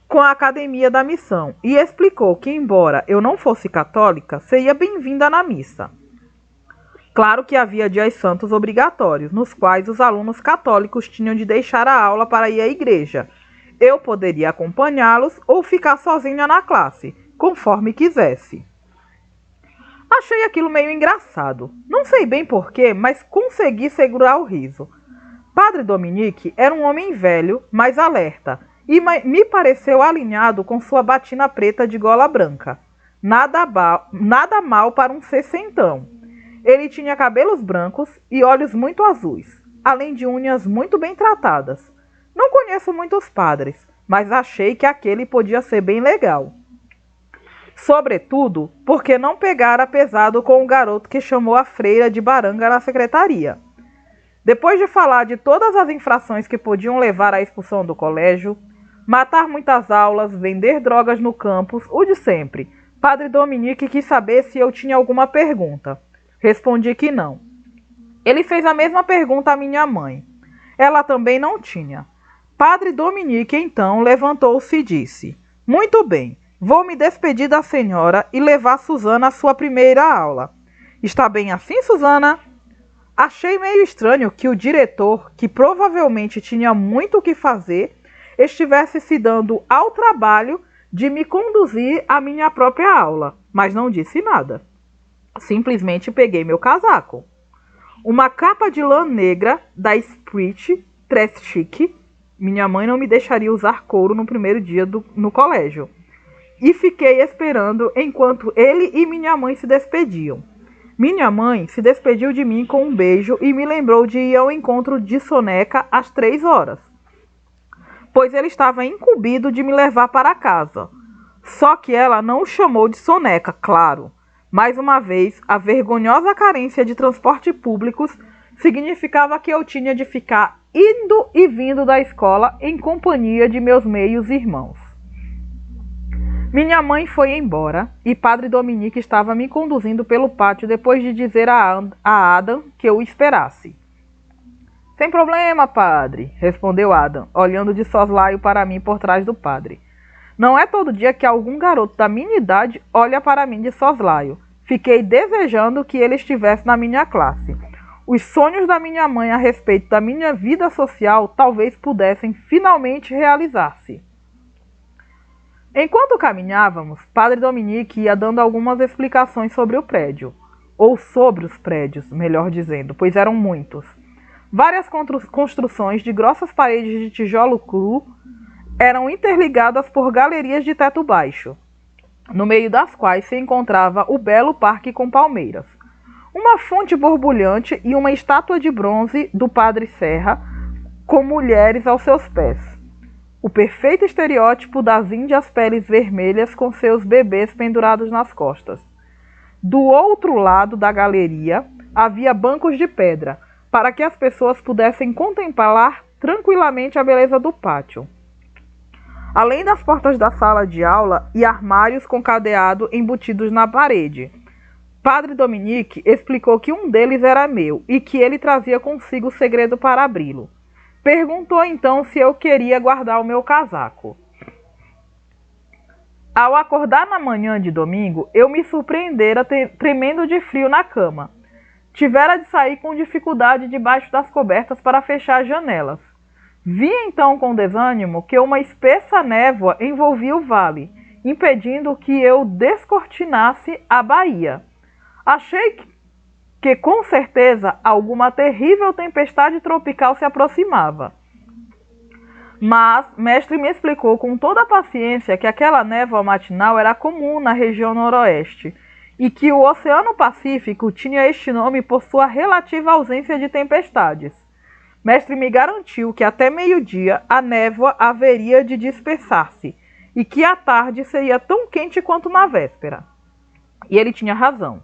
com a Academia da Missão e explicou que, embora eu não fosse católica, seria bem-vinda na missa. Claro que havia dias santos obrigatórios, nos quais os alunos católicos tinham de deixar a aula para ir à igreja. Eu poderia acompanhá-los ou ficar sozinha na classe, conforme quisesse. Achei aquilo meio engraçado. Não sei bem porquê, mas consegui segurar o riso. Padre Dominique era um homem velho, mas alerta, e me pareceu alinhado com sua batina preta de gola branca. Nada mal para um sessentão. Ele tinha cabelos brancos e olhos muito azuis, além de unhas muito bem tratadas. Não conheço muitos padres, mas achei que aquele podia ser bem legal. Sobretudo porque não pegara pesado com o garoto que chamou a freira de baranga na secretaria. Depois de falar de todas as infrações que podiam levar à expulsão do colégio, matar muitas aulas, vender drogas no campus, o de sempre, Padre Dominique quis saber se eu tinha alguma pergunta. Respondi que não. Ele fez a mesma pergunta à minha mãe. Ela também não tinha. Padre Dominique então levantou-se e disse: "Muito bem. Vou me despedir da senhora e levar Susana à sua primeira aula. Está bem assim, Susana?" Achei meio estranho que o diretor, que provavelmente tinha muito o que fazer, estivesse se dando ao trabalho de me conduzir à minha própria aula, mas não disse nada. Simplesmente peguei meu casaco. Uma capa de lã negra da Esprit Très Chic. Minha mãe não me deixaria usar couro no primeiro dia no colégio. E fiquei esperando enquanto ele e minha mãe se despediam. Minha mãe se despediu de mim com um beijo e me lembrou de ir ao encontro de Soneca às 3 horas, pois ele estava incumbido de me levar para casa. Só que ela não o chamou de Soneca, claro. Mais uma vez, a vergonhosa carência de transporte públicos significava que eu tinha de ficar indo e vindo da escola em companhia de meus meios irmãos. Minha mãe foi embora e Padre Dominique estava me conduzindo pelo pátio depois de dizer a Adam que eu o esperasse. "Sem problema, padre", respondeu Adam, olhando de soslaio para mim por trás do padre. Não é todo dia que algum garoto da minha idade olha para mim de soslaio. Fiquei desejando que ele estivesse na minha classe. Os sonhos da minha mãe a respeito da minha vida social talvez pudessem finalmente realizar-se. Enquanto caminhávamos, Padre Dominique ia dando algumas explicações sobre o prédio. Ou sobre os prédios, melhor dizendo, pois eram muitos. Várias construções de grossas paredes de tijolo cru eram interligadas por galerias de teto baixo, no meio das quais se encontrava o belo parque com palmeiras, uma fonte borbulhante e uma estátua de bronze do Padre Serra com mulheres aos seus pés. O perfeito estereótipo das índias peles vermelhas com seus bebês pendurados nas costas. Do outro lado da galeria havia bancos de pedra, para que as pessoas pudessem contemplar tranquilamente a beleza do pátio. Além das portas da sala de aula e armários com cadeado embutidos na parede. Padre Dominique explicou que um deles era meu e que ele trazia consigo o segredo para abri-lo. Perguntou então se eu queria guardar o meu casaco. Ao acordar na manhã de domingo, eu me surpreendera tremendo de frio na cama. Tivera de sair com dificuldade debaixo das cobertas para fechar as janelas. Vi então com desânimo que uma espessa névoa envolvia o vale, impedindo que eu descortinasse a baía. Achei que com certeza alguma terrível tempestade tropical se aproximava. Mas mestre me explicou com toda a paciência que aquela névoa matinal era comum na região noroeste e que o Oceano Pacífico tinha este nome por sua relativa ausência de tempestades. Mestre me garantiu que até meio-dia a névoa haveria de dispersar-se e que a tarde seria tão quente quanto na véspera. E ele tinha razão.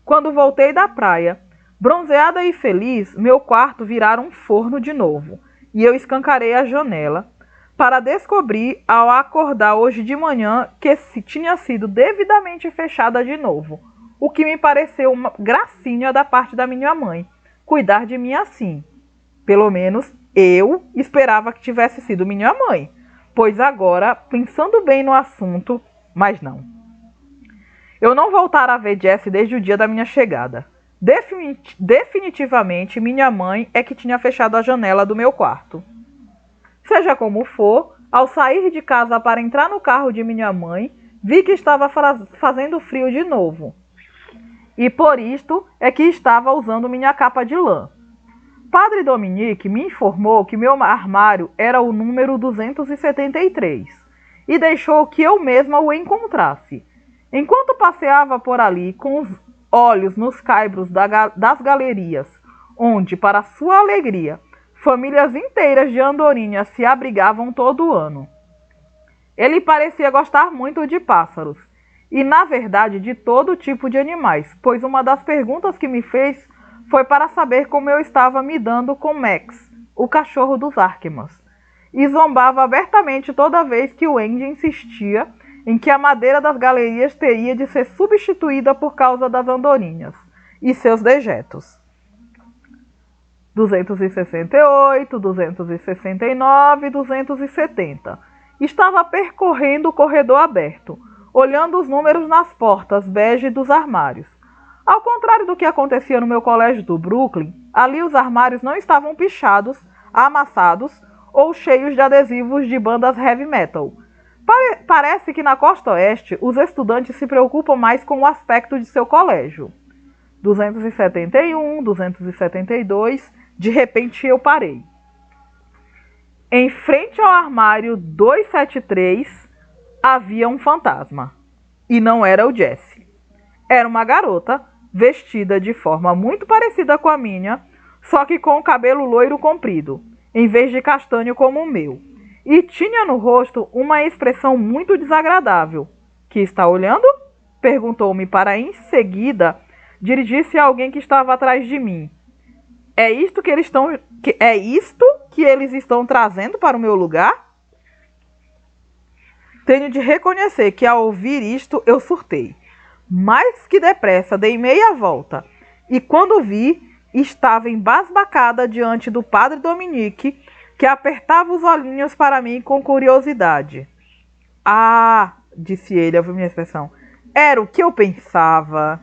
Quando voltei da praia, bronzeada e feliz, meu quarto virara um forno de novo, e eu escancarei a janela para descobrir, ao acordar hoje de manhã, que tinha sido devidamente fechada de novo, o que me pareceu uma gracinha da parte da minha mãe, cuidar de mim assim. Pelo menos eu esperava que tivesse sido minha mãe, pois agora, pensando bem no assunto, mas não. Eu não voltara a ver Jessie desde o dia da minha chegada. Definitivamente, minha mãe é que tinha fechado a janela do meu quarto. Seja como for, Ao sair de casa para entrar no carro de minha mãe, vi que estava fazendo frio de novo. E por isto é que estava usando minha capa de lã. Padre Dominique me informou que meu armário era o número 273 e deixou que eu mesma o encontrasse. Enquanto passeava por ali com os olhos nos caibros das galerias, onde, para sua alegria, famílias inteiras de andorinhas se abrigavam todo ano. Ele parecia gostar muito de pássaros, e na verdade de todo tipo de animais, pois uma das perguntas que me fez foi para saber como eu estava me dando com Max, o cachorro dos Arkemans, e zombava abertamente toda vez que o Andy insistia em que a madeira das galerias teria de ser substituída por causa das andorinhas e seus dejetos. 268, 269, 270. Estava percorrendo o corredor aberto, olhando os números nas portas bege dos armários. Ao contrário do que acontecia no meu colégio do Brooklyn, ali os armários não estavam pichados, amassados ou cheios de adesivos de bandas heavy metal. Parece que na costa oeste os estudantes se preocupam mais com o aspecto de seu colégio. 271, 272, de repente eu parei. Em frente ao armário 273 havia um fantasma. E não era o Jesse. Era uma garota vestida de forma muito parecida com a minha, só que com o cabelo loiro comprido, em vez de castanho como o meu. E tinha no rosto uma expressão muito desagradável. Que está olhando? Perguntou-me para em seguida dirigir-se a alguém que estava atrás de mim. É isto que eles estão trazendo para o meu lugar? Tenho de reconhecer que ao ouvir isto eu surtei. Mais que depressa dei meia volta e quando vi, estava embasbacada diante do padre Dominique, que apertava os olhinhos para mim com curiosidade. Ah, disse ele, ouviu minha expressão. Era o que eu pensava.